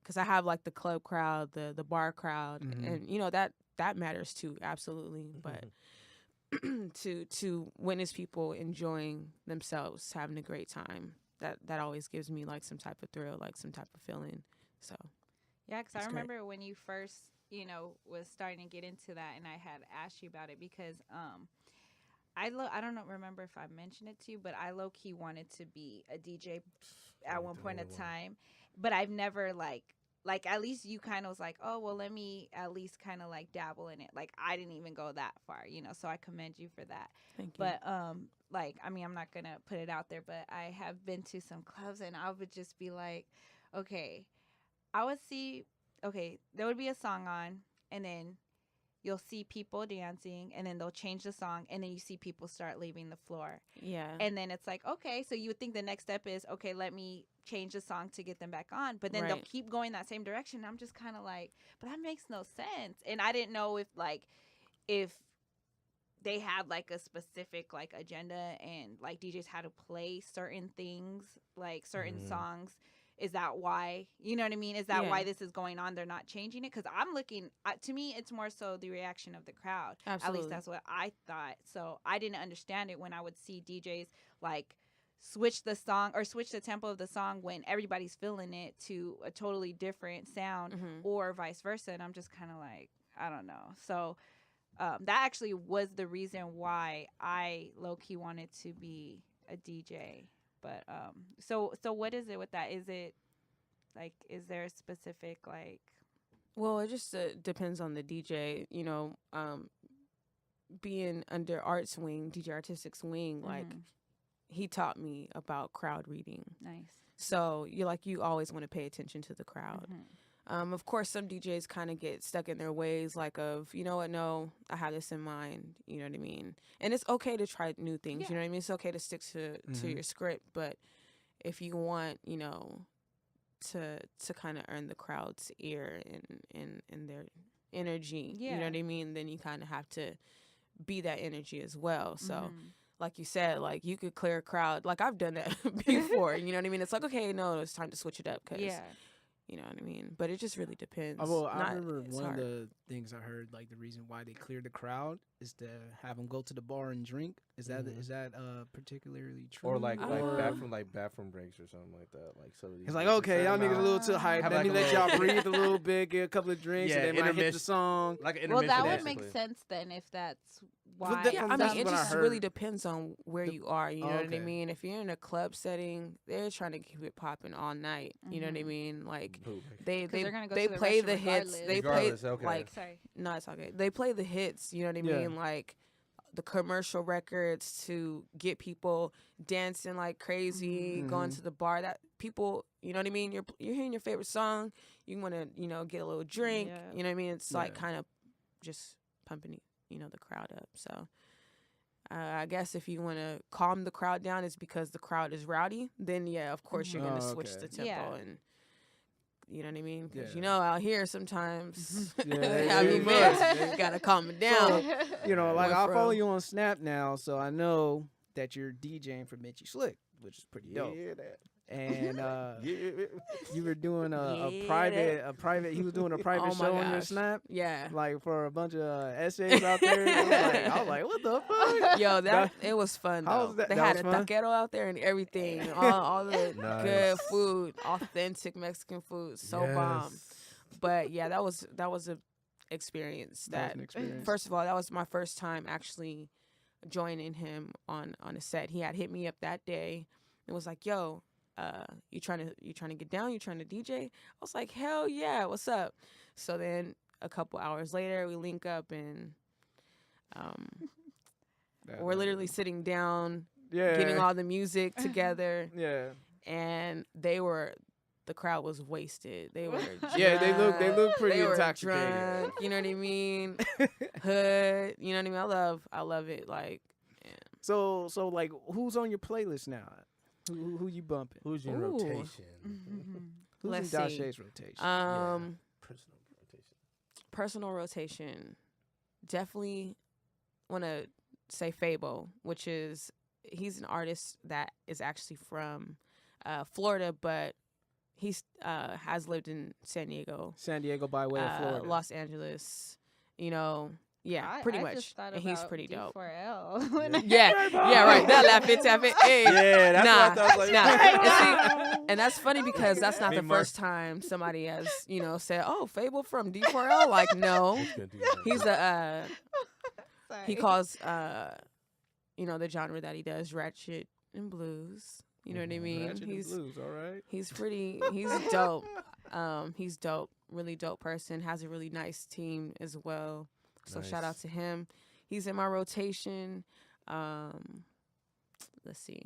Speaker 4: Because I have like the club crowd, the bar crowd, and that matters too, absolutely. But to witness people enjoying themselves, having a great time, that always gives me like some type of thrill, like some type of feeling. So
Speaker 3: yeah, because I remember when you first was starting to get into that, and I had asked you about it because I don't remember if I mentioned it to you, but I low key wanted to be a DJ at one point in time. But I've never like at least you kind of was like, oh, well, let me at least kind of like dabble in it. Like I didn't even go that far, so I commend you for that.
Speaker 4: Thank you.
Speaker 3: But like, I mean, I'm not going to put it out there, but I have been to some clubs and I would just be like, okay, I would see, okay, there would be a song on and then you'll see people dancing and then they'll change the song and then you see people start leaving the floor.
Speaker 4: Yeah.
Speaker 3: And then it's like, okay, so you would think the next step is, okay, let me change the song to get them back on. But then they'll keep going that same direction. I'm just kind of like, but that makes no sense. And I didn't know if they had like a specific like agenda and like DJs had to play certain things, like certain songs. Is that why? You know what I mean? Is that why this is going on? They're not changing it? Because I'm looking, to me, it's more so the reaction of the crowd.
Speaker 4: Absolutely.
Speaker 3: At least that's what I thought. So I didn't understand it when I would see DJs like switch the song or switch the tempo of the song when everybody's feeling it to a totally different sound or vice versa. And I'm just kind of like, I don't know. So that actually was the reason why I low-key wanted to be a DJ. But so what is it with that? Is it like, is there a specific like?
Speaker 4: Well, it just depends on the DJ. Being under Art's wing, DJ Artistic's wing, like he taught me about crowd reading.
Speaker 3: Nice.
Speaker 4: So you always want to pay attention to the crowd. Of course, some DJs kind of get stuck in their ways, like of, you know what, no, I have this in mind, you know what I mean? And it's okay to try new things, you know what I mean? It's okay to stick to your script, but if you want, to kind of earn the crowd's ear and their energy, you know what I mean? Then you kind of have to be that energy as well. So like you said, like you could clear a crowd. Like I've done that before, you know what I mean? It's like, okay, no, it's time to switch it up because... You know what I mean? But it just really depends.
Speaker 1: Well, I remember one of the things I heard, like the reason why they cleared the crowd is to have them go to the bar and drink. Is that particularly true?
Speaker 2: Or bathroom breaks or something like that. Like some of these.
Speaker 1: It's like, okay, y'all niggas a little too hype. Let me let y'all breathe a little bit, get a couple of drinks, and then might hit the song.
Speaker 2: Like
Speaker 3: well, that would make sense then if that's why.
Speaker 4: I mean, it just really depends on where you are. You know what I mean? If you're in a club setting, they're trying to keep it popping all night. You know what I mean? Like they play the hits. They play like no, it's okay. They play the hits. You know what I mean? Like the commercial records to get people dancing like crazy, going to the bar. That people, you know what I mean? You're hearing your favorite song. You want to get a little drink. You know what I mean? It's like kind of just pumping the crowd up. So I guess if you want to calm the crowd down, it's because the crowd is rowdy. Then of course you're gonna switch the tempo and. You know what I mean? Because out here sometimes you gotta calm it down.
Speaker 1: So, like I'll follow you on Snap now, so I know that you're DJing for Mitchie Slick, which is pretty dope. and
Speaker 2: Yeah.
Speaker 1: you were doing a
Speaker 4: Yeah,
Speaker 1: private. He was doing a private
Speaker 4: Oh my
Speaker 1: show on your
Speaker 4: gosh.
Speaker 1: Snap,
Speaker 4: Yeah.
Speaker 1: like for a bunch of essays out there. I was like, what the fuck?
Speaker 4: Yo, it was fun
Speaker 1: How
Speaker 4: though.
Speaker 1: was that?
Speaker 4: They
Speaker 1: That
Speaker 4: had
Speaker 1: was
Speaker 4: a
Speaker 1: fun?
Speaker 4: taquero out there and everything. All the
Speaker 2: Nice.
Speaker 4: good food, authentic Mexican food, so bomb.
Speaker 2: Yes.
Speaker 4: But yeah, that was a experience.
Speaker 1: That was
Speaker 4: That
Speaker 1: an experience.
Speaker 4: first of all, that was my first time actually joining him on a set. He had hit me up that day and was like, "Yo, you trying to get down? You trying to DJ?" I was like, "Hell yeah, what's up?" So then a couple hours later, we link up and we're literally sitting down, getting all the music together,
Speaker 1: yeah.
Speaker 4: and the crowd was wasted. They were
Speaker 1: Yeah, they look pretty
Speaker 4: they were
Speaker 1: intoxicated.
Speaker 4: drunk, you know what I mean? Hood, you know what I mean? I love it. Like, yeah.
Speaker 1: So like, who's on your playlist now? Who you bumping?
Speaker 2: Who's your
Speaker 4: Ooh.
Speaker 2: rotation?
Speaker 1: Who's
Speaker 4: Let's
Speaker 1: in
Speaker 4: see.
Speaker 1: Dauche's rotation?
Speaker 2: Personal rotation.
Speaker 4: Personal rotation. Definitely want to say Fabo, which he's an artist that is actually from Florida, but he's has lived in San Diego,
Speaker 1: by way of Florida.
Speaker 4: Los Angeles, yeah,
Speaker 3: I
Speaker 4: pretty
Speaker 3: just
Speaker 4: much.
Speaker 3: thought
Speaker 4: And he's
Speaker 3: about
Speaker 4: pretty dope.
Speaker 3: D4L.
Speaker 4: Yeah, yeah, right. That laugh it, tap it. Hey.
Speaker 2: Yeah, that's what I thought. Like,
Speaker 4: And that's funny because that's not
Speaker 2: Me,
Speaker 4: the
Speaker 2: Mark.
Speaker 4: first time somebody has, said, "Oh, Fable from D4L." Like, no, he's he calls the genre that he does ratchet and blues. You know what I mean?
Speaker 1: Ratchet and blues, all right.
Speaker 4: He's dope. He's dope, really dope person. Has a really nice team as well. So shout out
Speaker 2: Nice.
Speaker 4: to him. He's in my rotation. Let's see.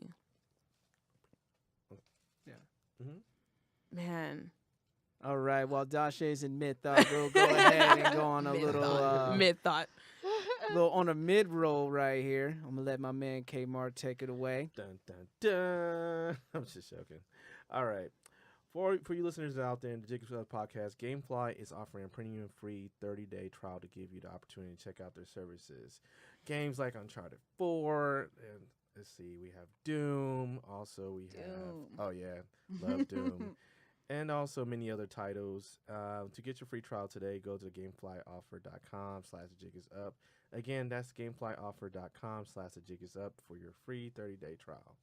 Speaker 1: Yeah.
Speaker 4: Man.
Speaker 1: All right. While Dauche's in mid thought, we'll go ahead and go on a
Speaker 4: Mid thought.
Speaker 1: little on a mid roll right here. I'm gonna let my man Kmart take it away.
Speaker 2: Dun, dun, dun. I'm just joking. All right. For you listeners out there in the Jacob's podcast, Gamefly is offering a premium free 30-day trial to give you the opportunity to check out their services. Games like Uncharted 4, and let's see, we have Doom. Also, we have, love Doom. And also many other titles. To get your free trial today, go to gameflyoffer.com/thejigusup. Again, that's gameflyoffer.com/thejigusup for your free 30-day trial.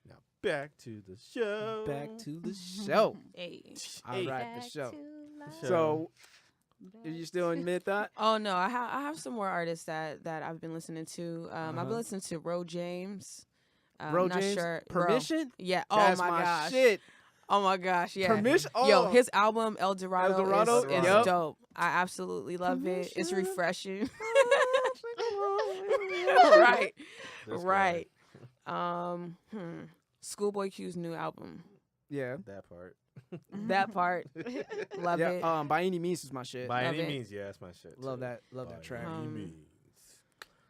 Speaker 2: Now back to the show.
Speaker 1: Back to the show.
Speaker 4: Hey.
Speaker 1: All right,
Speaker 3: Back
Speaker 1: the show.
Speaker 3: to life.
Speaker 1: So, are you still in mid thought?
Speaker 4: Oh no, I have some more artists that I've been listening to. I've been listening to Ro James.
Speaker 1: Ro
Speaker 4: not
Speaker 1: James?
Speaker 4: sure.
Speaker 1: Permission?
Speaker 4: Yeah.
Speaker 1: That's
Speaker 4: oh my
Speaker 1: my
Speaker 4: gosh.
Speaker 1: shit.
Speaker 4: Oh my gosh. Yeah.
Speaker 1: Permission?
Speaker 4: Yo,
Speaker 1: Oh.
Speaker 4: his album El Dorado, is
Speaker 1: Yup.
Speaker 4: dope. I absolutely love it. It's
Speaker 1: Permission.
Speaker 4: refreshing.
Speaker 1: Right.
Speaker 2: That's
Speaker 4: Right. Schoolboy Q's new album.
Speaker 1: Yeah.
Speaker 2: That part.
Speaker 4: That part. Love it.
Speaker 1: Yeah. By any means is my shit.
Speaker 2: By
Speaker 4: Love
Speaker 2: any
Speaker 4: it.
Speaker 2: means, yeah, that's my shit.
Speaker 1: Love
Speaker 2: too.
Speaker 1: that. Love that
Speaker 2: By
Speaker 1: track.
Speaker 2: any
Speaker 4: Um,
Speaker 2: means.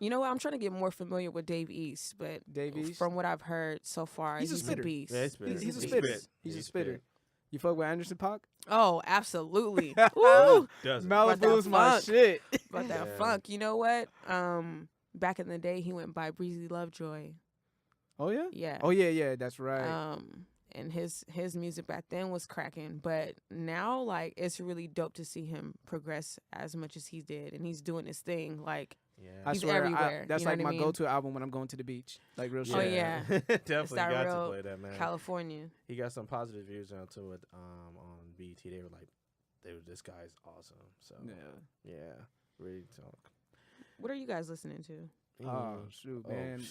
Speaker 4: You know what? I'm trying to get more familiar with Dave East, but
Speaker 1: Dave East?
Speaker 4: from what I've heard so far,
Speaker 1: He's a
Speaker 4: he's a
Speaker 1: spitter.
Speaker 4: beast.
Speaker 2: Yeah, he's spitter.
Speaker 1: He's a
Speaker 2: He
Speaker 1: spitter.
Speaker 2: spit.
Speaker 1: He's a
Speaker 2: He
Speaker 1: spitter.
Speaker 2: spit.
Speaker 1: You fuck with Anderson .Paak?
Speaker 4: Oh, absolutely. Woo!
Speaker 2: Doesn't.
Speaker 4: About that
Speaker 1: Malibu's my
Speaker 4: funk.
Speaker 1: shit.
Speaker 4: About that
Speaker 2: Yeah.
Speaker 4: funk. You know what? Back in the day, he went by Breezy Lovejoy.
Speaker 1: Oh yeah.
Speaker 4: Yeah.
Speaker 1: Oh yeah. That's right.
Speaker 4: And his music back then was cracking, but now like it's really dope to see him progress as much as he did, and he's doing his thing. Like,
Speaker 2: Yeah.
Speaker 1: I
Speaker 4: he's
Speaker 1: swear,
Speaker 4: everywhere,
Speaker 1: that's
Speaker 4: you know
Speaker 1: like
Speaker 4: what I
Speaker 1: my
Speaker 4: mean?
Speaker 1: go-to album when I'm going to the beach. Like real shit.
Speaker 4: Oh, yeah.
Speaker 2: Definitely
Speaker 4: that
Speaker 2: got
Speaker 4: real
Speaker 2: to play that, man.
Speaker 4: California.
Speaker 2: He got some positive reviews on to it on BT. They were like, this guy's awesome. So
Speaker 1: Yeah.
Speaker 2: really talk.
Speaker 4: What are you guys listening to?
Speaker 1: Oh shoot, man.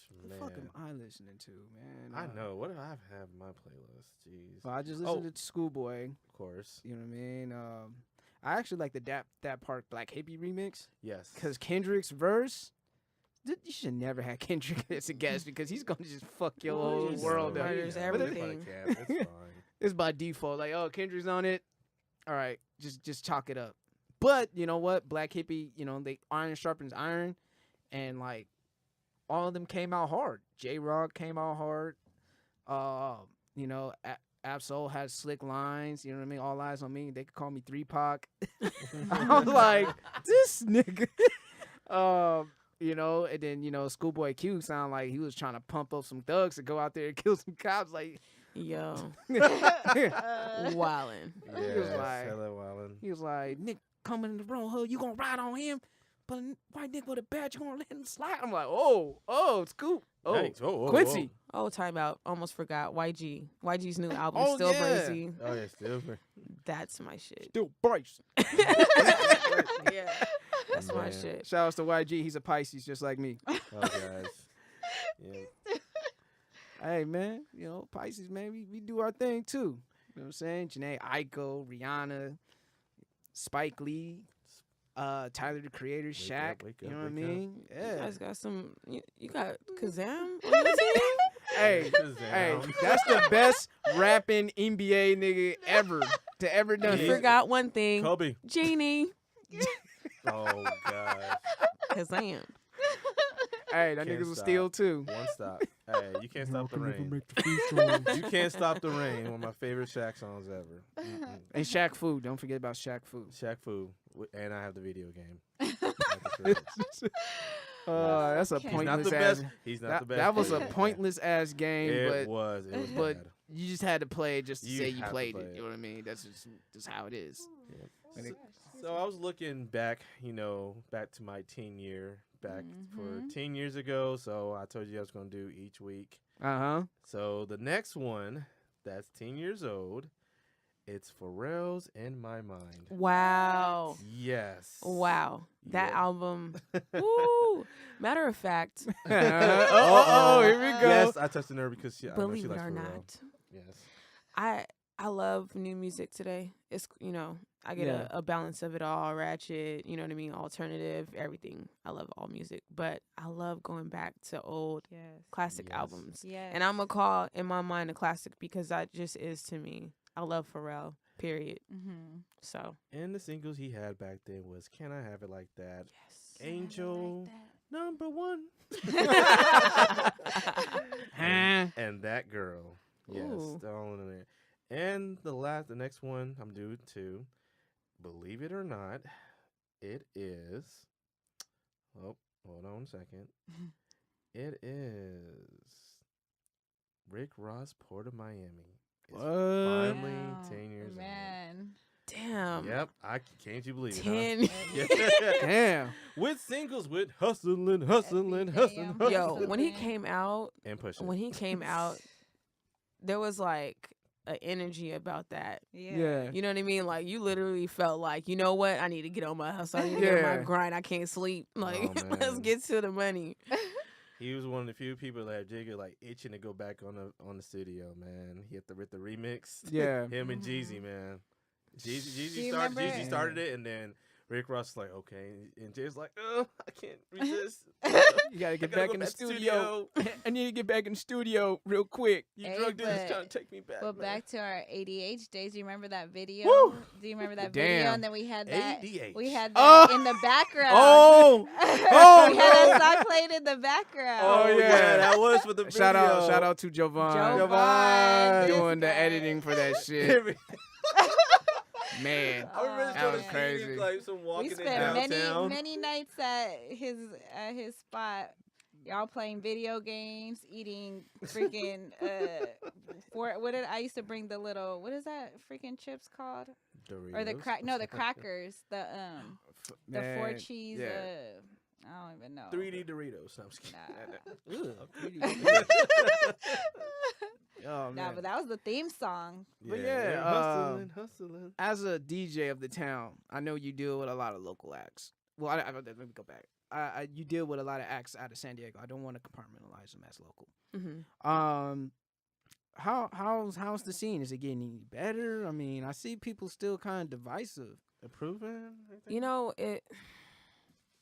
Speaker 1: What the
Speaker 2: man.
Speaker 1: fuck am I listening to, man?
Speaker 2: I know. What do I have in my playlist? Jeez.
Speaker 1: Well, I just listened to Schoolboy.
Speaker 2: Of course.
Speaker 1: You know what I mean? I actually like the that Park Black Hippie remix
Speaker 2: Yes.
Speaker 1: because Kendrick's verse. You should never have Kendrick as a guest because he's gonna just fuck your whole
Speaker 4: Just
Speaker 1: world up.
Speaker 4: murders
Speaker 1: But
Speaker 4: everything.
Speaker 2: It's fine.
Speaker 1: It's by default. Like, oh, Kendrick's on it. All right, just chalk it up. But you know what? Black Hippie, they iron sharpens iron, and like all of them came out hard. J-Rock came out hard. Absol has slick lines. You know what I mean? All eyes on me. They could call me 3Pac. I'm like, this nigga. And then Schoolboy Q sound like he was trying to pump up some thugs to go out there and kill some cops. Like,
Speaker 4: Yo,
Speaker 1: he
Speaker 4: wildin'.
Speaker 1: was like-
Speaker 2: hella wildin'.
Speaker 1: was like, Nick coming in the wrong hood, you gonna ride on him? But white Nick with a badge, you gonna let him slide? I'm like, oh, Scoop. Oh,
Speaker 2: Yikes. Oh,
Speaker 1: Quincy.
Speaker 4: Oh, timeout. Almost forgot. YG. YG's new album,
Speaker 1: Oh,
Speaker 4: Still
Speaker 1: yeah.
Speaker 4: Brazy.
Speaker 2: Oh, yeah, still.
Speaker 4: That's my shit.
Speaker 1: Still Bryce.
Speaker 4: Yeah, that's my
Speaker 2: Man.
Speaker 4: shit.
Speaker 1: Shout outs to YG. He's a Pisces just like me.
Speaker 2: Oh, guys. Yeah.
Speaker 1: Hey, man, Pisces, man, we do our thing, too. You know what I'm saying? Janae Aiko, Rihanna, Spike Lee, Tyler, the Creator,
Speaker 2: Wake
Speaker 1: Shaq.
Speaker 2: up, wake
Speaker 1: You
Speaker 2: up,
Speaker 1: know what I
Speaker 2: wake up.
Speaker 1: mean?
Speaker 4: You
Speaker 1: Yeah.
Speaker 4: guys got some. You got Kazam on your team?
Speaker 1: Hey, hey, that's the best rapping NBA nigga ever to ever done
Speaker 4: You
Speaker 1: it.
Speaker 4: forgot one thing.
Speaker 2: Kobe.
Speaker 4: Genie.
Speaker 2: Oh, God.
Speaker 4: Kazam.
Speaker 1: Hey, that
Speaker 2: Can't
Speaker 1: niggas will
Speaker 2: stop.
Speaker 1: steal too.
Speaker 2: One stop. Hey, you can't stop the rain. You can't stop the rain. One of my favorite Shaq songs ever. Mm-mm.
Speaker 1: And Shaq Fu. Don't forget about Shaq Fu.
Speaker 2: Shaq Fu. And I have the video game.
Speaker 1: That's a
Speaker 3: Okay.
Speaker 2: He's not
Speaker 1: pointless
Speaker 2: the
Speaker 1: ass.
Speaker 2: best. He's not
Speaker 1: That,
Speaker 2: the best.
Speaker 1: that was a
Speaker 2: player.
Speaker 1: pointless ass game,
Speaker 2: It was. It was
Speaker 1: but
Speaker 2: bad.
Speaker 1: you just had to play it just to
Speaker 2: You
Speaker 1: say you
Speaker 2: had to
Speaker 1: played
Speaker 2: play
Speaker 1: it.
Speaker 2: it.
Speaker 1: You know what I mean? That's just how it is. And it-
Speaker 2: So I was looking back, back to my teen year, back for 10 years ago. So I told you I was going to do each week.
Speaker 1: Uh-huh.
Speaker 2: So the next one, that's 10 years old. It's Pharrell's In My Mind.
Speaker 4: Wow.
Speaker 2: Yes.
Speaker 4: Wow. That
Speaker 2: Yeah.
Speaker 4: album. Woo. Matter of fact,
Speaker 1: oh, here we go.
Speaker 2: Yes, I touched the nerve because I know
Speaker 4: believe
Speaker 2: she
Speaker 4: it
Speaker 2: likes
Speaker 4: or
Speaker 2: Pharrell.
Speaker 4: not,
Speaker 2: Yes.
Speaker 4: I love new music today. It's I get
Speaker 1: Yeah.
Speaker 4: a balance of it all, ratchet, you know what I mean, alternative, everything. I love all music, but I love going back to old
Speaker 3: Yes.
Speaker 4: classic
Speaker 2: Yes.
Speaker 4: albums.
Speaker 3: Yes.
Speaker 4: And I'm gonna call In My Mind a classic because that just is to me. I love Pharrell. Period.
Speaker 3: Mm-hmm.
Speaker 4: So
Speaker 2: And the singles he had back then was Can I Have It Like That?
Speaker 4: yes.
Speaker 2: Angel number one. and that girl. Yes,
Speaker 4: Ooh.
Speaker 2: all in there. And the next one I'm due to, believe it or not, it is. Oh, hold on a second. It is Rick Ross, Port of Miami. It's finally
Speaker 3: Wow.
Speaker 2: 10 years
Speaker 3: Man.
Speaker 4: Damn.
Speaker 2: old. Yep, can't you believe it?
Speaker 4: 10.
Speaker 2: Huh? Yeah.
Speaker 1: Damn.
Speaker 2: With singles, with hustling, hustling,
Speaker 3: Every
Speaker 2: hustling,
Speaker 3: damn
Speaker 4: Yo,
Speaker 2: hustling,
Speaker 4: when he
Speaker 3: Man.
Speaker 4: came out,
Speaker 2: and pushing.
Speaker 4: when he came out, there was like an energy about that.
Speaker 1: Yeah.
Speaker 4: You know what I mean? Like you literally felt like, you know what? I need to get on my hustle. I need to get on my
Speaker 1: Yeah.
Speaker 4: grind. I can't sleep. Like let's
Speaker 2: man.
Speaker 4: get to the money.
Speaker 2: He was one of the few people that Jigga like itching to go back on the studio, man. He had to rip the remix.
Speaker 1: Yeah.
Speaker 2: Him and
Speaker 3: Mhm.
Speaker 2: Jeezy, man.
Speaker 3: Do you
Speaker 2: Jeezy
Speaker 3: remember-
Speaker 2: started it, and then Rick Ross was like, okay, and Jay's like, oh, I can't resist.
Speaker 1: You gotta get
Speaker 2: gotta
Speaker 1: back
Speaker 2: go
Speaker 1: in the
Speaker 2: back to
Speaker 1: studio. I need to get back in the studio real quick.
Speaker 2: You
Speaker 3: Hey,
Speaker 2: drug dealers
Speaker 3: but-
Speaker 2: trying to take me back.
Speaker 3: But
Speaker 2: man.
Speaker 3: back to our ADH days. Do you remember that video?
Speaker 1: Woo!
Speaker 3: Do you remember that
Speaker 1: Damn.
Speaker 3: video? And then we had that.
Speaker 2: ADH.
Speaker 3: We had
Speaker 1: Oh!
Speaker 3: that in the background.
Speaker 1: Oh, oh,
Speaker 3: we had
Speaker 1: no.
Speaker 3: that song played in the background.
Speaker 1: Oh, yeah.
Speaker 2: that was for the video.
Speaker 1: shout out to Jovan.
Speaker 3: Jovan, this
Speaker 1: doing the
Speaker 3: guy.
Speaker 1: editing for that shit. Man.
Speaker 2: I remember
Speaker 3: That
Speaker 2: trying
Speaker 3: was
Speaker 2: to
Speaker 1: crazy.
Speaker 2: see like some
Speaker 3: We
Speaker 2: walking in
Speaker 3: spent
Speaker 2: downtown.
Speaker 3: many nights at his spot. Y'all playing video games, eating freaking I used to bring the little, what is that freaking chips called? Or the
Speaker 2: Doritos?
Speaker 3: crackers, the
Speaker 1: Man,
Speaker 3: 4 cheese
Speaker 1: yeah.
Speaker 3: I don't even know.
Speaker 2: 3D Doritos. No, I'm just kidding.
Speaker 3: Nah.
Speaker 1: Oh,
Speaker 3: Nah,
Speaker 1: man.
Speaker 3: but that was the theme song.
Speaker 1: But yeah,
Speaker 2: hustling.
Speaker 1: As a DJ of the town, I know you deal with a lot of local acts. Well, let me go back. You deal with a lot of acts out of San Diego. I don't want to compartmentalize them as local.
Speaker 4: Mm-hmm.
Speaker 1: How's the scene? Is it getting any better? I mean, I see people still kind of divisive.
Speaker 2: Improving?
Speaker 4: You know,
Speaker 1: You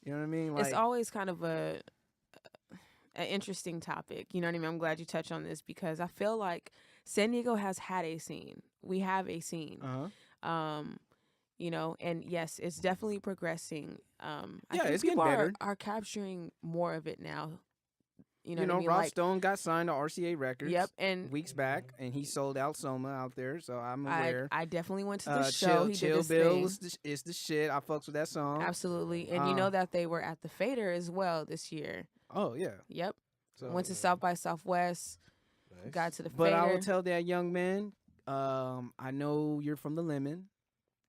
Speaker 1: know what I mean? Like,
Speaker 4: it's always kind of an interesting topic. You know what I mean? I'm glad you touched on this because I feel like San Diego has had a scene. We have a scene. You know, and yes, it's definitely progressing. I
Speaker 1: Yeah,
Speaker 4: think
Speaker 1: it's getting
Speaker 4: people
Speaker 1: better.
Speaker 4: are capturing more of it now. You know,
Speaker 1: you know,
Speaker 4: what I mean?
Speaker 1: Rob
Speaker 4: Like,
Speaker 1: Stone got signed to RCA Records.
Speaker 4: yep, and
Speaker 1: Weeks back, and he sold out Soma out there, so I'm aware.
Speaker 4: I definitely went to the show.
Speaker 1: Chill,
Speaker 4: He did
Speaker 1: Chill
Speaker 4: his
Speaker 1: Bill
Speaker 4: thing.
Speaker 1: is the shit. I fucks with that song.
Speaker 4: Absolutely, and you know that they were at the Fader as well this year.
Speaker 1: Oh yeah.
Speaker 4: Yep,
Speaker 1: So
Speaker 4: went to South by Southwest.
Speaker 2: Nice.
Speaker 4: got to the
Speaker 1: But I will
Speaker 4: fader.
Speaker 1: tell that young man, I know you're from the Lemon,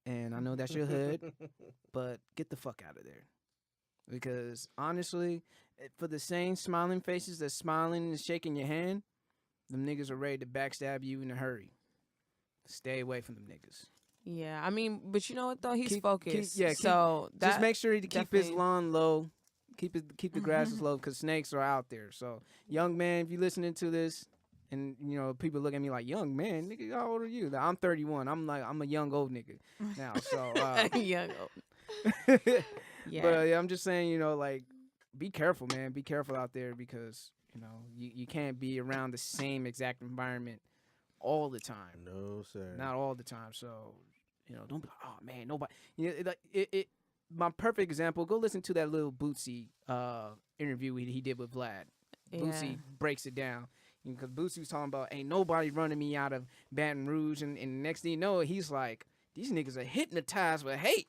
Speaker 1: and I know that's your hood, but get the fuck out of there. Because honestly, for the same smiling faces that's smiling and shaking your hand, them niggas are ready to backstab you in a hurry. Stay away from them niggas.
Speaker 4: Yeah, I mean, but you know what though? He's
Speaker 1: Keep-
Speaker 4: focused.
Speaker 1: yeah, keep-
Speaker 4: so that
Speaker 1: Just make sure to keep his
Speaker 4: definitely-
Speaker 1: lawn low. Keep the grasses low because snakes are out there. So, young man, if you're listening to this, and you know people look at me like, young man, nigga, how old are you? I'm 31. I'm a young old nigga now. So,
Speaker 4: young. Yeah.
Speaker 1: but yeah, I'm just saying, you know, like, be careful, man. Be careful out there because you know you can't be around the same exact environment all the time.
Speaker 2: No, sir.
Speaker 1: Not all the time. So, you know, don't be like, oh man, nobody. You know, it my perfect example. Go listen to that little Bootsy interview he did with Vlad. Bootsy breaks it down because Bootsy was talking about ain't nobody running me out of Baton Rouge, and next thing you know, he's like, these niggas are hypnotized with hate.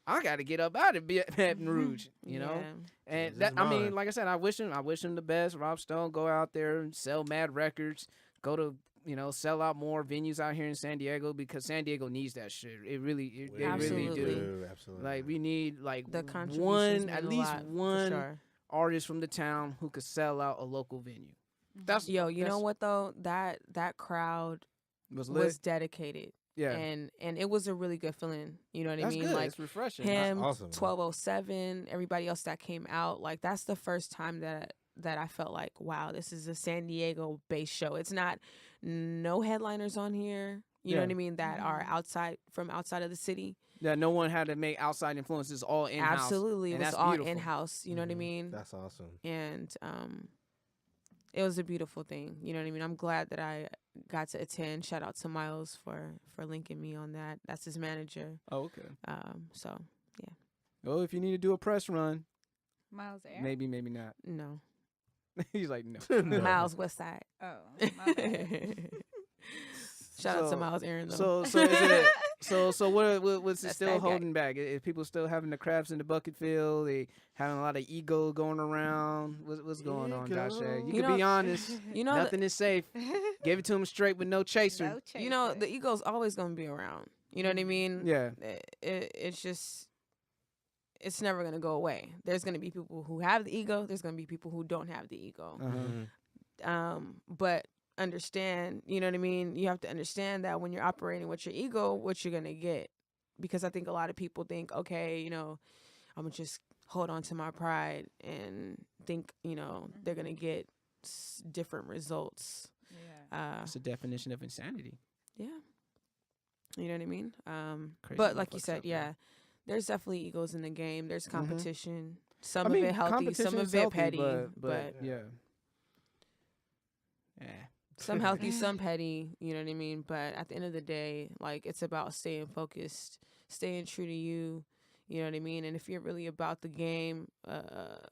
Speaker 1: I got to get up out of Baton Rouge, you know. And
Speaker 2: Change
Speaker 1: that,
Speaker 2: his
Speaker 1: I mean,
Speaker 2: mind.
Speaker 1: like I said, I wish him the best. Rob Stone, go out there and sell mad records. Go to, you know, sell out more venues out here in San Diego because San Diego needs that shit. It really
Speaker 2: We
Speaker 4: Absolutely.
Speaker 1: do.
Speaker 2: Absolutely.
Speaker 1: Like we need like
Speaker 4: The contributions
Speaker 1: one,
Speaker 4: mean
Speaker 1: at
Speaker 4: a
Speaker 1: least
Speaker 4: lot, for
Speaker 1: one
Speaker 4: sure.
Speaker 1: artist from the town who could sell out a local venue. That's
Speaker 4: Yo, you know
Speaker 1: that's-
Speaker 4: what though? That crowd
Speaker 1: was lit.
Speaker 4: was dedicated.
Speaker 1: Yeah,
Speaker 4: And it was a really good feeling. You know what
Speaker 1: that's
Speaker 4: I mean?
Speaker 1: good.
Speaker 4: Like
Speaker 1: It's refreshing.
Speaker 4: him,
Speaker 2: awesome, man.
Speaker 4: 1207, everybody else that came out. Like that's the first time that I felt like, wow, this is a San Diego based show. It's not no headliners on here. You know
Speaker 1: Yeah.
Speaker 4: what I mean? That are outside of the city.
Speaker 1: Yeah, no one had to make outside influences. All in house.
Speaker 4: Absolutely, it
Speaker 1: and
Speaker 4: was
Speaker 1: that's
Speaker 4: all
Speaker 1: beautiful.
Speaker 4: in house. You know what I mean?
Speaker 2: That's awesome.
Speaker 4: And it was a beautiful thing. You know what I mean? I'm glad that I got to attend. Shout out to Miles for linking me on that. That's his manager.
Speaker 1: Oh, okay.
Speaker 4: So
Speaker 1: Oh, if you need to do a press run,
Speaker 3: Miles Air.
Speaker 1: maybe not.
Speaker 4: no,
Speaker 1: He's like, no.
Speaker 2: No.
Speaker 4: Miles West Side.
Speaker 3: Oh, my bad.
Speaker 4: Shout out
Speaker 1: So-
Speaker 4: to Miles Aaron though.
Speaker 1: So is it? So what's it
Speaker 4: That's
Speaker 1: still
Speaker 4: that guy.
Speaker 1: holding back? Is people still having the crabs in the bucket feel? They having a lot of ego going around. What's going on, Dauche? You
Speaker 2: Ego.
Speaker 1: can be honest.
Speaker 4: You know,
Speaker 1: Nothing is safe. Give it to him straight with no chaser.
Speaker 3: No chaser.
Speaker 4: you know the ego's always gonna be around. You know what I mean?
Speaker 1: Yeah.
Speaker 4: It's just. It's never gonna go away. There's gonna be people who have the ego. There's gonna be people who don't have the ego.
Speaker 1: Uh-huh.
Speaker 4: But understand, you know what I mean? You have to understand that when you're operating with your ego, what you're going to get. Because I think a lot of people think, okay, you know, I'm going to just hold on to my pride and think, you know, they're going to get different results.
Speaker 3: Yeah.
Speaker 1: That's the definition of insanity.
Speaker 4: Yeah. You know what I mean?
Speaker 1: Crazy
Speaker 4: But like you
Speaker 1: motherfuckers
Speaker 4: said,
Speaker 1: out there.
Speaker 4: yeah, there's definitely egos in the game. There's competition. Some
Speaker 1: I mean,
Speaker 4: of it healthy,
Speaker 1: competition
Speaker 4: some
Speaker 1: is
Speaker 4: of it
Speaker 1: healthy,
Speaker 4: petty.
Speaker 1: but yeah. Yeah.
Speaker 4: Some healthy, some petty, you know what I mean? But at the end of the day, like, it's about staying focused, staying true to you, you know what I mean? And if you're really about the game,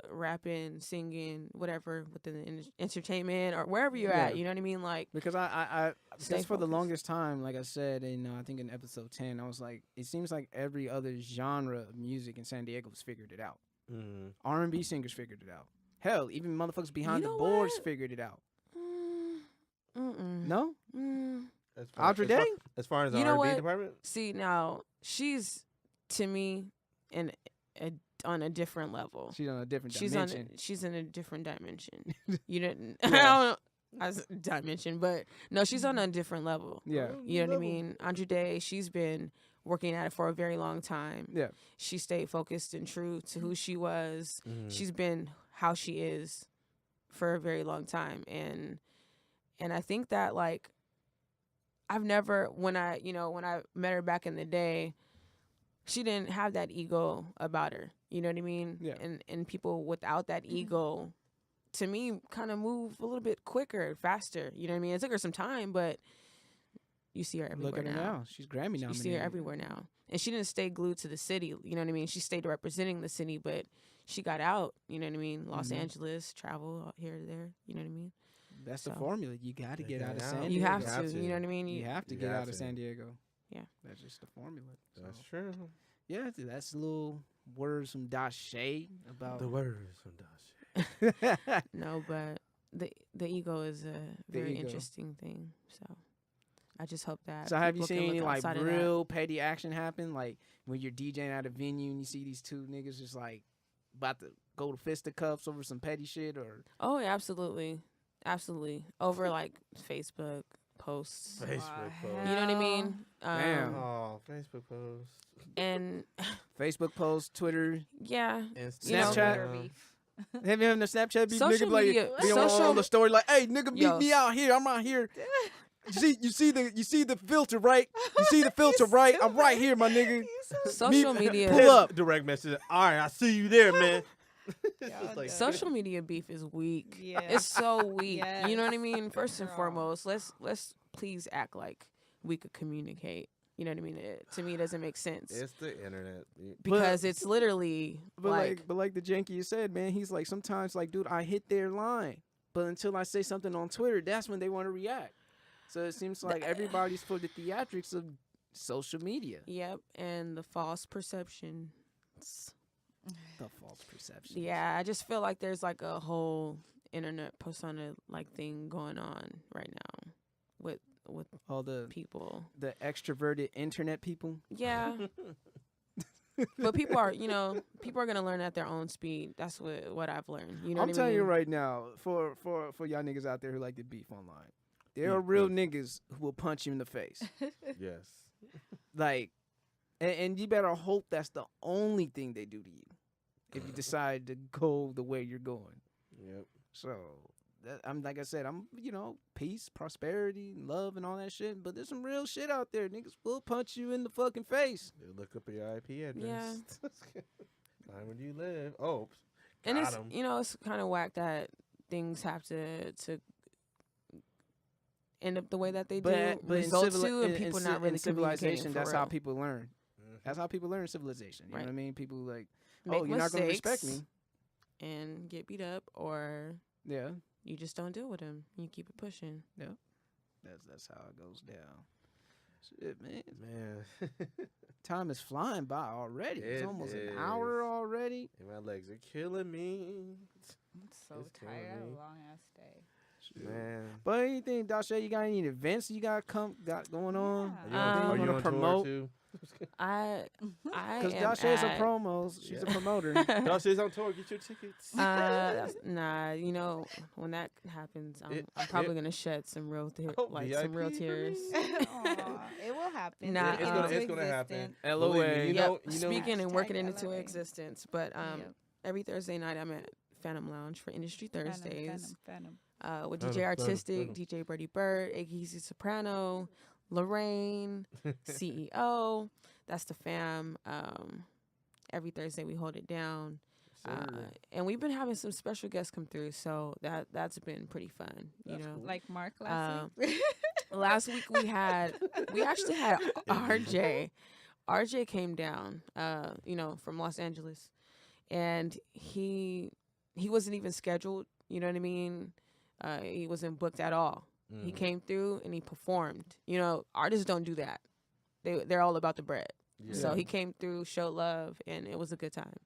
Speaker 4: rapping, singing, whatever, within the entertainment or wherever you're
Speaker 1: Yeah.
Speaker 4: at, you know what I mean? Like,
Speaker 1: Because I
Speaker 4: Stay
Speaker 1: because for the
Speaker 4: focused.
Speaker 1: longest time, like I said, in I think in episode 10, I was like, it seems like every other genre of music in San Diego has figured it out. R&B singers figured it out. Hell, even motherfuckers behind
Speaker 4: You
Speaker 1: the
Speaker 4: know
Speaker 1: boards
Speaker 4: what?
Speaker 1: figured it out.
Speaker 4: mm-mm.
Speaker 1: No,
Speaker 4: Mm.
Speaker 1: Audra Day.
Speaker 2: As far as the
Speaker 4: You know
Speaker 2: R&B
Speaker 4: what?
Speaker 2: department,
Speaker 4: See, now, she's, to me, on a different level.
Speaker 1: She's on a different
Speaker 4: She's
Speaker 1: dimension.
Speaker 4: she's in a different dimension. You didn't
Speaker 1: Yeah.
Speaker 4: I don't know as dimension, but no, she's on a different level.
Speaker 1: Yeah,
Speaker 4: You know what I mean? Andra Day, she's been working at it for a very long time.
Speaker 1: yeah.
Speaker 4: She stayed focused and true to who she was. She's been how she is for a very long time. And I think that, like, I've never, when I met her back in the day, she didn't have that ego about her. You know what I mean?
Speaker 1: Yeah.
Speaker 4: And people without that ego, to me, kind of move a little bit quicker, faster. You know what I mean? It took her some time, but you see her everywhere
Speaker 1: Look at her now. She's Grammy
Speaker 4: You
Speaker 1: nominated.
Speaker 4: see her everywhere now. And she didn't stay glued to the city. You know what I mean? She stayed representing the city, but she got out. You know what I mean? Los
Speaker 1: Mhm.
Speaker 4: Angeles, travel out here to there. You know what I mean?
Speaker 1: That's the
Speaker 4: So-
Speaker 1: formula. You got to
Speaker 2: You
Speaker 1: get out of
Speaker 2: gotta
Speaker 1: San
Speaker 2: out.
Speaker 1: Diego.
Speaker 4: You have
Speaker 2: You have
Speaker 4: to.
Speaker 2: to.
Speaker 4: You know what I mean?
Speaker 1: You have to
Speaker 2: You
Speaker 1: get
Speaker 2: have
Speaker 1: out of
Speaker 2: to.
Speaker 1: San Diego.
Speaker 4: Yeah.
Speaker 1: That's just the formula. So,
Speaker 2: that's true.
Speaker 1: yeah, that's a little words from Dauche about
Speaker 2: The words from Dauche.
Speaker 4: No, but the ego is a very
Speaker 1: ego.
Speaker 4: interesting thing. So I just hope that.
Speaker 1: So have you
Speaker 4: people can
Speaker 1: seen any
Speaker 4: look
Speaker 1: like
Speaker 4: outside of that.
Speaker 1: real petty action happen? Like when you're DJing at a venue and you see these two niggas just like about to go to fisticuffs over some petty shit, or
Speaker 4: Oh, yeah, absolutely, over like Facebook posts.
Speaker 2: Facebook post.
Speaker 4: You know what I mean?
Speaker 1: Damn.
Speaker 2: Oh, Facebook post.
Speaker 4: And
Speaker 1: Facebook posts, Twitter,
Speaker 4: yeah,
Speaker 2: Insta-
Speaker 4: You know-
Speaker 1: Snapchat. Have you having the Snapchat beef?
Speaker 4: Social
Speaker 1: Nigga be like,
Speaker 4: media-
Speaker 1: be on
Speaker 4: social-
Speaker 1: the story like, hey, nigga, meet
Speaker 4: Yo.
Speaker 1: me out here. I'm out here. You see the filter, right? You see the filter, right? I'm right here, my nigga.
Speaker 4: social
Speaker 1: Me-
Speaker 4: media.
Speaker 1: Pull up.
Speaker 2: Direct message. All right, I see you there, man. It's
Speaker 3: Y'all
Speaker 2: just like-
Speaker 3: dumb.
Speaker 4: Social media beef is weak.
Speaker 3: Yeah.
Speaker 4: It's so weak. You know what I
Speaker 3: Yes,
Speaker 4: mean? First and
Speaker 3: girl.
Speaker 4: foremost, let's please act like we could communicate. You know what I mean? To me, it doesn't make sense
Speaker 2: It's the internet.
Speaker 4: because it's literally
Speaker 1: But like the janky said, man, he's like sometimes like, dude, I hit their line, but until I say something on Twitter, that's when they want to react. So it seems like everybody's for the theatrics of social media.
Speaker 4: yep, and the false perception.
Speaker 1: The false perception.
Speaker 4: Yeah, I just feel like there's like a whole internet persona like thing going on right now with
Speaker 1: All the
Speaker 4: people.
Speaker 1: extroverted internet people.
Speaker 4: Yeah. But people are gonna learn at their own speed. That's what I've learned. You know
Speaker 1: I'm
Speaker 4: what I
Speaker 1: telling
Speaker 4: mean?
Speaker 1: you right now, for y'all niggas out there who like to beef online, there are real niggas who will punch you in the face.
Speaker 2: Yes.
Speaker 1: Like, and you better hope that's the only thing they do to you if you decide to go the way you're going.
Speaker 2: Yep.
Speaker 1: So, I'm like I said, I'm peace, prosperity, love, and all that shit. But there's some real shit out there. Niggas will punch you in the fucking face.
Speaker 2: They look up your IP address.
Speaker 4: Yeah.
Speaker 2: Find where you live. Oh,
Speaker 4: And
Speaker 2: got
Speaker 4: it's
Speaker 2: 'em.
Speaker 4: it's kind of whack that things have to end up the way that they do, result to, and people not really
Speaker 1: in civilization.
Speaker 4: communicating
Speaker 1: That's
Speaker 4: for
Speaker 1: how
Speaker 4: real.
Speaker 1: people learn.
Speaker 2: Mhm.
Speaker 1: That's how people learn civilization. You know
Speaker 4: Right.
Speaker 1: what I mean? People like,
Speaker 4: Make
Speaker 1: you're not gonna respect
Speaker 4: mistakes
Speaker 1: me.
Speaker 4: and get beat up, or
Speaker 1: Yeah,
Speaker 4: you just don't deal with them. You keep it pushing.
Speaker 1: that's how it goes down. Shit, man.
Speaker 2: Man.
Speaker 1: Time is flying by already. It's
Speaker 2: It
Speaker 1: almost
Speaker 2: is.
Speaker 1: an hour already.
Speaker 2: And my legs are killing me.
Speaker 3: I'm so
Speaker 2: It's killing
Speaker 3: tired. I had
Speaker 2: me.
Speaker 3: a long ass day.
Speaker 2: Man.
Speaker 1: But anything, Dauche, you got any events you got going on?
Speaker 3: Yeah.
Speaker 2: Are you
Speaker 1: wanna
Speaker 2: on
Speaker 1: promote?
Speaker 2: tour too?
Speaker 4: I
Speaker 1: Because
Speaker 4: am
Speaker 1: Dauche is a
Speaker 4: at-
Speaker 1: promos. She's a
Speaker 2: Yeah.
Speaker 1: promoter.
Speaker 2: Dauche's on tour. Get your tickets.
Speaker 4: Nah, when that happens, I'm probably gonna shed some real
Speaker 2: Oh,
Speaker 4: some real
Speaker 2: VIP for
Speaker 4: tears.
Speaker 2: me.
Speaker 3: Aw, it will happen.
Speaker 4: Nah,
Speaker 3: Speak
Speaker 4: it's
Speaker 3: into
Speaker 2: gonna happen.
Speaker 3: existence.
Speaker 1: LOA.
Speaker 2: Believe me, you know-
Speaker 4: Speaking and
Speaker 3: Hashtag
Speaker 4: working it into
Speaker 3: LOA.
Speaker 4: existence. But
Speaker 3: Yep.
Speaker 4: every Thursday night I'm at Phantom Lounge for Industry Thursdays.
Speaker 3: Phantom.
Speaker 4: With
Speaker 2: Phantom,
Speaker 4: DJ Artistic,
Speaker 2: Phantom.
Speaker 4: DJ Birdie Bird, Iggy Soprano, Lorraine, CEO. That's the fam. Every Thursday we hold it down. And we've been having some special guests come through, so that's been pretty fun.
Speaker 2: That's cool.
Speaker 3: Like Mark last
Speaker 4: Um,
Speaker 3: week.
Speaker 4: Last week we actually had RJ. RJ came down, from Los Angeles, and he wasn't even scheduled. You know what I mean? He wasn't booked at all. He
Speaker 2: Mhm.
Speaker 4: came through and he performed. Artists don't do that. They're all about the bread.
Speaker 2: Yeah.
Speaker 4: So he came through, showed love, and it was a good time.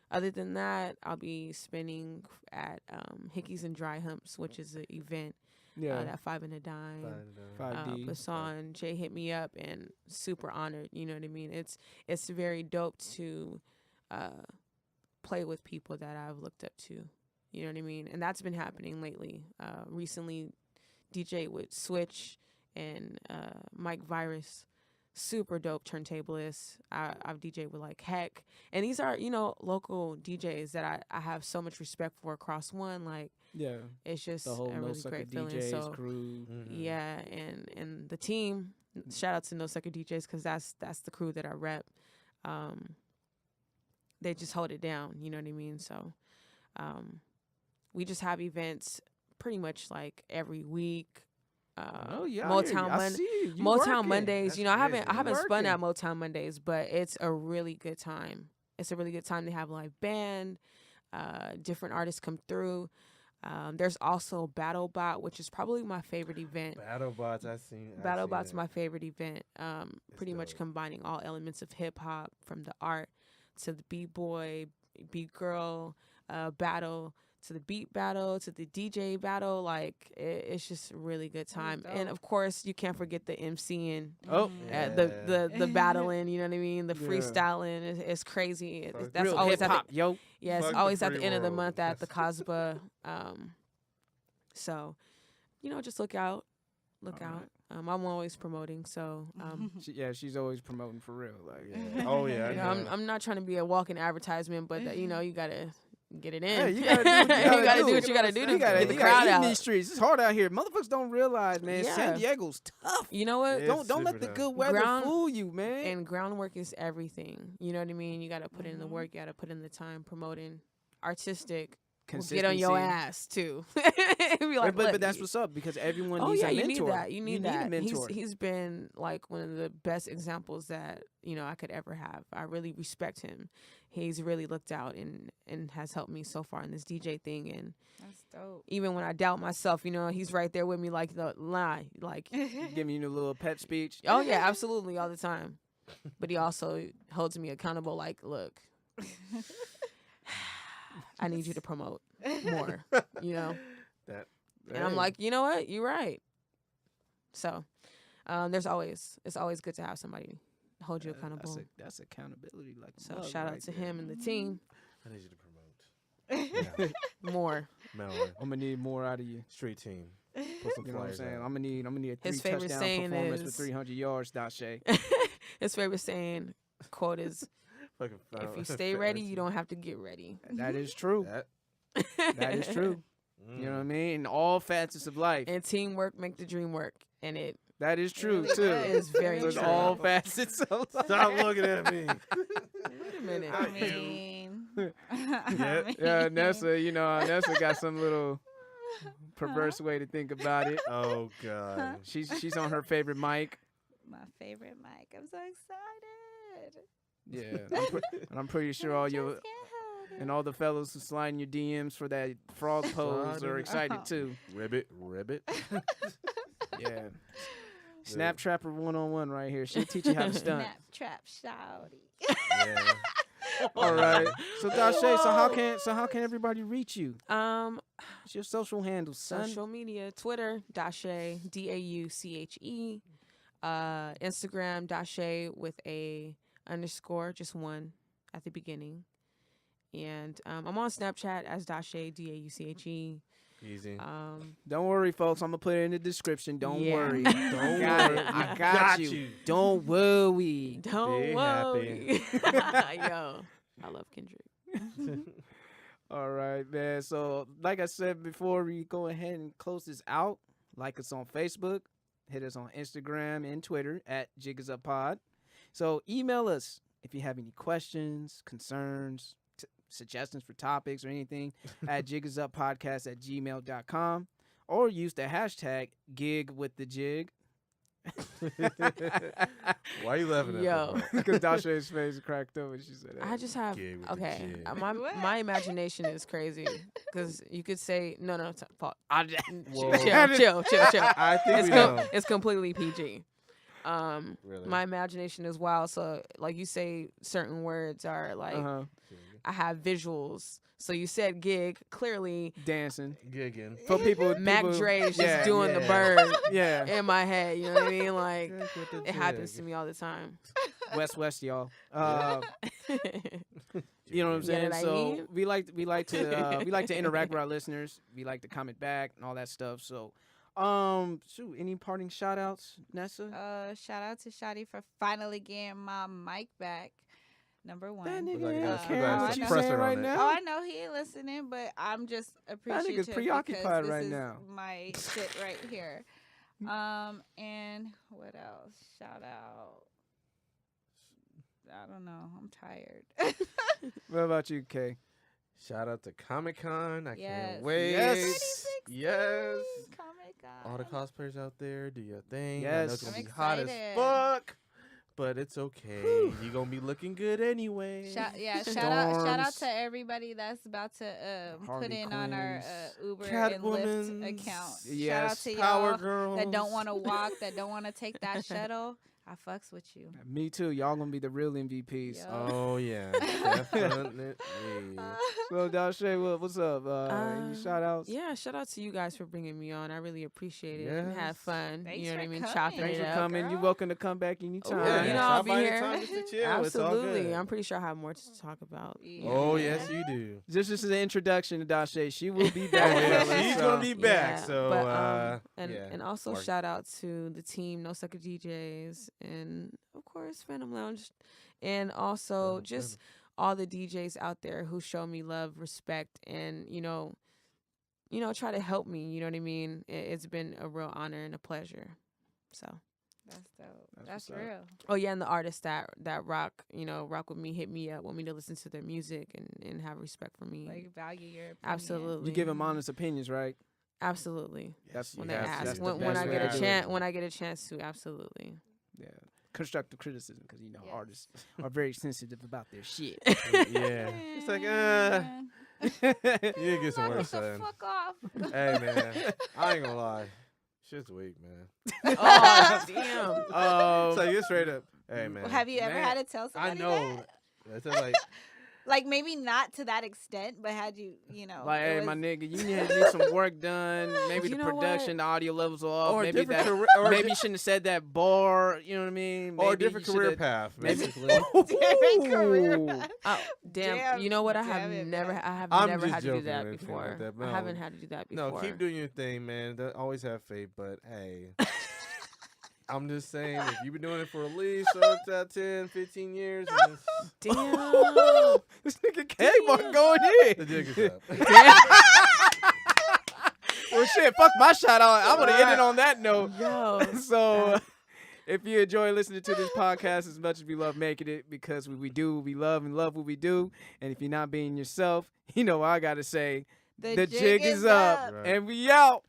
Speaker 4: Other than that, I'll be spinning at Hickeys and Dry Humps, which is an event at 5 and a Dime.
Speaker 2: Fine,
Speaker 1: 5D.
Speaker 4: Basan, Jay hit me up and super honored. You know what I mean? It's very dope to play with people that I've looked up to. You know what I mean? And that's been happening lately. Recently, DJ with Switch and Mike Virus, super dope turntablists. I've DJed with like Heck. And these are, local DJs that I have so much respect for across one. Like,
Speaker 1: Yeah.
Speaker 4: it's just
Speaker 1: The whole
Speaker 4: a
Speaker 1: No
Speaker 4: really
Speaker 1: Sucker
Speaker 4: great feeling.
Speaker 1: DJs
Speaker 4: So,
Speaker 1: crew.
Speaker 2: Mhm.
Speaker 4: yeah, and the team. Shout out to No Sucker DJs because that's the crew that I rep. They just hold it down. You know what I mean? So, we just have events pretty much like every week.
Speaker 1: Oh yeah.
Speaker 4: Motown
Speaker 1: Monday.
Speaker 4: Mondays.
Speaker 2: That's
Speaker 4: I
Speaker 2: busy.
Speaker 4: haven't spun
Speaker 1: Working.
Speaker 4: at Motown Mondays, but it's a really good time. It's a really good time to have live band. Different artists come through. There's also BattleBot, which is probably my favorite event.
Speaker 2: BattleBots, I've seen
Speaker 4: BattleBot's
Speaker 2: it.
Speaker 4: my favorite event. Pretty much
Speaker 2: dope.
Speaker 4: combining all elements of hip hop, from the art to the b-boy, b-girl battle the beat battle, to the DJ battle. Like it's just a really good time.
Speaker 3: dope.
Speaker 4: And of course, you can't forget the MCing,
Speaker 1: Oh,
Speaker 4: the battling. You know what I mean? The
Speaker 1: Yeah.
Speaker 4: freestyling is crazy.
Speaker 2: Fuck.
Speaker 4: That's
Speaker 1: real
Speaker 4: always
Speaker 1: hip hop, yo.
Speaker 4: yeah, it's
Speaker 2: Fuck the
Speaker 4: always at
Speaker 2: free
Speaker 4: the end of the
Speaker 2: world.
Speaker 4: month at the Casbah. So, just look out. Look
Speaker 1: All
Speaker 4: out. I'm always promoting, so
Speaker 1: She's always promoting for real. Like,
Speaker 2: Yeah. Oh yeah. I know.
Speaker 4: I'm not trying to be a walking advertisement, but you gotta get it in.
Speaker 1: Hey, you gotta do what you
Speaker 4: you
Speaker 1: gotta
Speaker 4: gotta
Speaker 1: do.
Speaker 4: do what you gotta do to
Speaker 1: you gotta,
Speaker 4: get the
Speaker 1: you gotta
Speaker 4: crowd
Speaker 1: eat in
Speaker 4: out.
Speaker 1: these streets. It's hard out here. Motherfuckers don't realize, man.
Speaker 4: Yeah.
Speaker 1: San Diego's tough.
Speaker 4: You know what?
Speaker 2: Yeah.
Speaker 1: Don't let
Speaker 2: super
Speaker 1: the
Speaker 2: tough.
Speaker 1: good weather
Speaker 4: Ground-
Speaker 1: fool you, man.
Speaker 4: And groundwork is everything. You know what I mean? You gotta put in the work. You gotta put in the time. Promoting artistic. Will get on your
Speaker 1: Consistency.
Speaker 4: ass too. Be like,
Speaker 1: but
Speaker 4: "Look,
Speaker 1: that's what's up because everyone
Speaker 4: oh
Speaker 1: needs
Speaker 4: yeah,
Speaker 1: a
Speaker 4: you
Speaker 1: mentor.
Speaker 4: need that. You need that.
Speaker 1: a mentor.
Speaker 4: He's been like one of the best examples that I could ever have. I really respect him. He's really looked out and has helped me so far in this DJ thing. And
Speaker 3: That's dope.
Speaker 4: even when I doubt myself, he's right there with me like the lie. Like,
Speaker 1: Giving you a little pet speech.
Speaker 4: oh yeah, absolutely, all the time. But he also holds me accountable. Like, look, I need you to promote more.
Speaker 2: That.
Speaker 4: And I'm like, you know what? You're right. So, it's always good to have somebody hold you accountable.
Speaker 1: That's accountability. Like a
Speaker 4: So
Speaker 1: mug
Speaker 4: shout out
Speaker 1: right
Speaker 4: to
Speaker 1: there.
Speaker 4: him and the team.
Speaker 2: I need you to promote.
Speaker 4: More.
Speaker 2: Mallory.
Speaker 1: I'm gonna need more out of you.
Speaker 2: Street team. Put some
Speaker 1: You know what I'm
Speaker 2: flyers
Speaker 1: saying?
Speaker 2: out.
Speaker 1: I'm gonna need a 3
Speaker 4: His favorite
Speaker 1: touchdown
Speaker 4: saying
Speaker 1: performance with
Speaker 4: is-
Speaker 1: 300 yards, Dauche.
Speaker 4: His favorite saying quote is,
Speaker 2: Fucking
Speaker 4: "If you stay ready, you don't have to get ready."
Speaker 1: That is true.
Speaker 2: That.
Speaker 1: That is true. You know what I mean? In all facets of life.
Speaker 4: And teamwork make the dream work, and it
Speaker 1: That is true
Speaker 3: really
Speaker 1: too.
Speaker 3: does.
Speaker 4: is very
Speaker 1: In
Speaker 4: true.
Speaker 1: all facets of life.
Speaker 2: Stop looking at me.
Speaker 4: Wait a minute.
Speaker 3: I mean,
Speaker 2: Yeah.
Speaker 1: Yeah, Nessa got some little perverse way to think about it.
Speaker 2: Oh god.
Speaker 1: She's on her favorite mic.
Speaker 3: my favorite mic. I'm so excited.
Speaker 1: Yeah, and I'm pretty sure all your
Speaker 3: Just can't hold it.
Speaker 1: and all the fellas who slide in your DMs for that frog pose are excited too.
Speaker 2: Ribbit.
Speaker 1: Yeah. Snap Trapper 101 right here. She'll teach you how to stunt.
Speaker 3: Snap trap shouty.
Speaker 2: Yeah.
Speaker 1: All right. So Dauche, so how can everybody reach you? What's your social handles, son?
Speaker 4: Social media, Twitter, Dauche, Dauche. Instagram, Dauche with a _ just one at the beginning. And I'm on Snapchat as Dauche, Dauche.
Speaker 2: Easy.
Speaker 1: Don't worry, folks. I'm gonna put it in the description. Don't
Speaker 4: Yeah.
Speaker 1: worry.
Speaker 2: Don't
Speaker 1: got
Speaker 2: worry.
Speaker 1: it. I
Speaker 2: We
Speaker 1: got you. Don't worry.
Speaker 4: Don't
Speaker 2: Be
Speaker 4: worry. Yo, I love Kendrick.
Speaker 1: All right, man. So, like I said before, we go ahead and close this out. Like us on Facebook, hit us on Instagram and Twitter at JiggsUpPod. So, email us if you have any questions, concerns, suggestions for topics or anything at jiggersuppodcast@gmail.com, or use the hashtag #GigWithTheJig.
Speaker 2: Why are you laughing at
Speaker 4: Yo.
Speaker 2: that?
Speaker 1: Because Dauche's face cracked up when she said that.
Speaker 4: I just have
Speaker 2: Gig with the
Speaker 4: okay.
Speaker 2: jig.
Speaker 4: My imagination is crazy because you could say no. Paul,
Speaker 1: I just,
Speaker 2: Whoa.
Speaker 4: chill.
Speaker 2: I think we know.
Speaker 4: It's completely PG.
Speaker 2: Really?
Speaker 4: My imagination is wild. So like you say, certain words are like I have visuals. So you said gig, clearly
Speaker 1: dancing.
Speaker 2: Gigging.
Speaker 1: For people,
Speaker 4: Mac
Speaker 1: people,
Speaker 4: Dre is just
Speaker 1: yeah,
Speaker 4: doing the
Speaker 2: yeah.
Speaker 4: bird
Speaker 1: Yeah.
Speaker 4: in my head. You know what I mean? Like it happens to me all the time.
Speaker 1: West, y'all. You know what I'm
Speaker 4: Get
Speaker 1: saying?
Speaker 4: what I
Speaker 1: So
Speaker 4: mean?
Speaker 1: we like to interact with our listeners. We like to comment back and all that stuff. So, any parting shout outs, Nessa?
Speaker 3: Shout out to Shotty for finally getting my mic back. Number one.
Speaker 1: That
Speaker 2: Look
Speaker 1: nigga
Speaker 2: like
Speaker 1: ain't
Speaker 2: I got
Speaker 1: caring
Speaker 3: a
Speaker 1: what you
Speaker 3: suppressor
Speaker 1: saying
Speaker 2: on
Speaker 1: right
Speaker 2: it.
Speaker 3: Oh,
Speaker 1: now.
Speaker 3: I know he ain't listening, but I'm just appreciative.
Speaker 1: preoccupied
Speaker 3: because this
Speaker 1: right
Speaker 3: is
Speaker 1: now.
Speaker 3: My shit right here. And what else? Shout out. I don't know. I'm tired.
Speaker 1: What about you, Kay?
Speaker 2: Shout out to Comic Con. I
Speaker 3: Yes.
Speaker 2: can't wait.
Speaker 1: Yes.
Speaker 2: Yes.
Speaker 3: Comic-Con.
Speaker 2: All the cosplayers out there, do your thing. I know
Speaker 1: Yes.
Speaker 2: it's gonna
Speaker 3: I'm
Speaker 2: be hot as
Speaker 3: excited.
Speaker 2: fuck, but it's okay. You're gonna be looking good anyway.
Speaker 3: Shout out
Speaker 1: Storms.
Speaker 3: to everybody that's about to put
Speaker 1: Harley
Speaker 3: in on our
Speaker 1: Quinns.
Speaker 3: Uber and Lyft
Speaker 2: Catwomans.
Speaker 3: account.
Speaker 1: Yes.
Speaker 3: Shout out to
Speaker 2: Power
Speaker 3: y'all
Speaker 2: girls
Speaker 3: that don't want to walk, that don't want to take that shuttle. I fucks with you.
Speaker 1: Me too. Y'all gonna be the real MVPs.
Speaker 3: Yup.
Speaker 2: Oh yeah, definitely.
Speaker 1: So Dauche, what's up? Any shout outs?
Speaker 4: Yeah, shout out to you guys for bringing me on. I really appreciate it and had
Speaker 2: Yes.
Speaker 4: fun.
Speaker 3: Thanks
Speaker 4: you know what I
Speaker 3: for
Speaker 4: mean?
Speaker 3: coming.
Speaker 4: Chopping
Speaker 1: Thanks
Speaker 4: it
Speaker 1: for
Speaker 4: up.
Speaker 1: coming. You're
Speaker 3: girl.
Speaker 1: welcome to come back anytime.
Speaker 4: yeah, you know, I'll
Speaker 2: stop
Speaker 4: be
Speaker 2: by
Speaker 4: here.
Speaker 2: anytime just to chill. It's all
Speaker 4: Absolutely.
Speaker 2: good.
Speaker 4: I'm pretty sure I have more to talk about.
Speaker 3: Yeah.
Speaker 2: Oh yes, you do.
Speaker 1: Just as an introduction to Dauche, she will be
Speaker 2: Oh
Speaker 1: back.
Speaker 2: yeah,
Speaker 1: fellas,
Speaker 2: she's
Speaker 1: so-
Speaker 2: gonna be back.
Speaker 4: Yeah,
Speaker 2: So
Speaker 4: but,
Speaker 2: yeah.
Speaker 4: and also
Speaker 2: Mark.
Speaker 4: shout out to the team, No Sucker DJs, and of course Phantom Lounge, and also just all the DJs out there who show me love, respect, and try to help me. You know what I mean? It's been a real honor and a pleasure. So.
Speaker 3: That's dope.
Speaker 1: That's
Speaker 3: That's
Speaker 1: what's up.
Speaker 3: real.
Speaker 4: Oh yeah, and the artists that rock with me, hit me up, want me to listen to their music and have respect for me.
Speaker 3: Like value your opinion.
Speaker 4: Absolutely.
Speaker 1: You give them honest opinions, right?
Speaker 4: Absolutely.
Speaker 1: That's
Speaker 4: When
Speaker 2: you
Speaker 4: they
Speaker 2: have to.
Speaker 4: ask,
Speaker 1: That's the
Speaker 4: when
Speaker 1: best
Speaker 4: I
Speaker 1: way
Speaker 4: get
Speaker 1: to
Speaker 4: a
Speaker 1: do
Speaker 4: chance,
Speaker 1: it.
Speaker 4: when I get a chance to, absolutely.
Speaker 1: Yeah. Constructive criticism, because
Speaker 3: Yes.
Speaker 1: artists are very sensitive about their shit.
Speaker 2: Yeah. It's like you get some
Speaker 3: Knock
Speaker 2: work,
Speaker 3: the
Speaker 2: son.
Speaker 3: fuck off.
Speaker 2: Hey man, I ain't gonna lie. Shit's weak, man.
Speaker 4: Oh damn.
Speaker 2: It's like, you straight up. Hey man.
Speaker 3: Have you ever
Speaker 1: Man,
Speaker 3: had to tell
Speaker 2: I
Speaker 3: somebody
Speaker 2: know.
Speaker 3: that?
Speaker 2: That's like
Speaker 3: Like maybe not to that extent, but had you,
Speaker 1: Like,
Speaker 3: it
Speaker 1: hey, my
Speaker 3: was-
Speaker 1: nigga, you need some work done. Maybe
Speaker 4: You
Speaker 1: the
Speaker 4: know what?
Speaker 1: production, the audio levels are off.
Speaker 2: or
Speaker 1: Maybe
Speaker 2: different
Speaker 1: that.
Speaker 2: career, or
Speaker 1: Maybe you shouldn't have said that bar. You know what I mean?
Speaker 2: or
Speaker 1: Maybe
Speaker 2: different
Speaker 1: you
Speaker 2: career
Speaker 1: shoulda-
Speaker 2: path,
Speaker 1: maybe-
Speaker 2: basically.
Speaker 3: Different career
Speaker 1: Ooh.
Speaker 3: path.
Speaker 4: Oh damn.
Speaker 3: Damn,
Speaker 4: You know what? I have
Speaker 3: damn it,
Speaker 4: never
Speaker 3: man.
Speaker 2: I'm
Speaker 4: never
Speaker 2: just
Speaker 4: had to do
Speaker 2: joking
Speaker 4: that
Speaker 2: or anything
Speaker 4: before.
Speaker 2: like that.
Speaker 4: I
Speaker 2: No.
Speaker 4: haven't had to do that before.
Speaker 2: No, keep doing your thing, man. Always have faith, but hey. I'm just saying, if you've been doing it for at least 10, 15 years, and
Speaker 4: Damn.
Speaker 1: This nigga K-Mark going in.
Speaker 2: the jig is up.
Speaker 1: Well, shit, fuck my shout out. I'm gonna end it on that note.
Speaker 4: Yo.
Speaker 1: So, if you enjoy listening to this podcast as much as we love making it, because we do, we love and love what we do. And if you're not being yourself, you know what I gotta say. The jig is up,
Speaker 2: Right.
Speaker 1: and we out.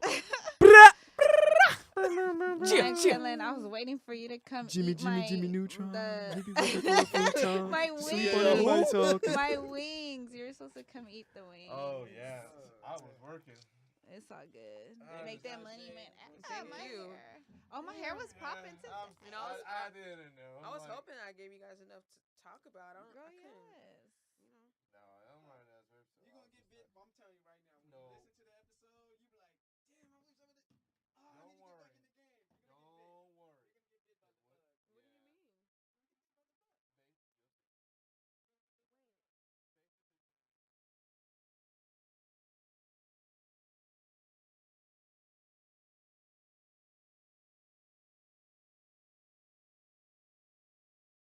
Speaker 3: I'm chilling. I was waiting for you to come
Speaker 1: Jimmy,
Speaker 3: eat
Speaker 1: Jimmy,
Speaker 3: my,
Speaker 1: Jimmy Neutron.
Speaker 3: the-
Speaker 1: He be looking for a free time.
Speaker 3: my
Speaker 1: Sleep
Speaker 3: wings.
Speaker 1: on my talking.
Speaker 3: My wings. You're supposed to come eat the wings.
Speaker 2: Oh, yeah. I was working.
Speaker 3: It's all good.
Speaker 2: I
Speaker 3: Make that
Speaker 2: understand.
Speaker 3: money, man.
Speaker 4: Thank
Speaker 3: my
Speaker 4: you.
Speaker 3: hair. Oh, my hair was popping too.
Speaker 2: I didn't know.
Speaker 4: I was hoping I gave you guys enough to talk about.
Speaker 3: Girl, yeah.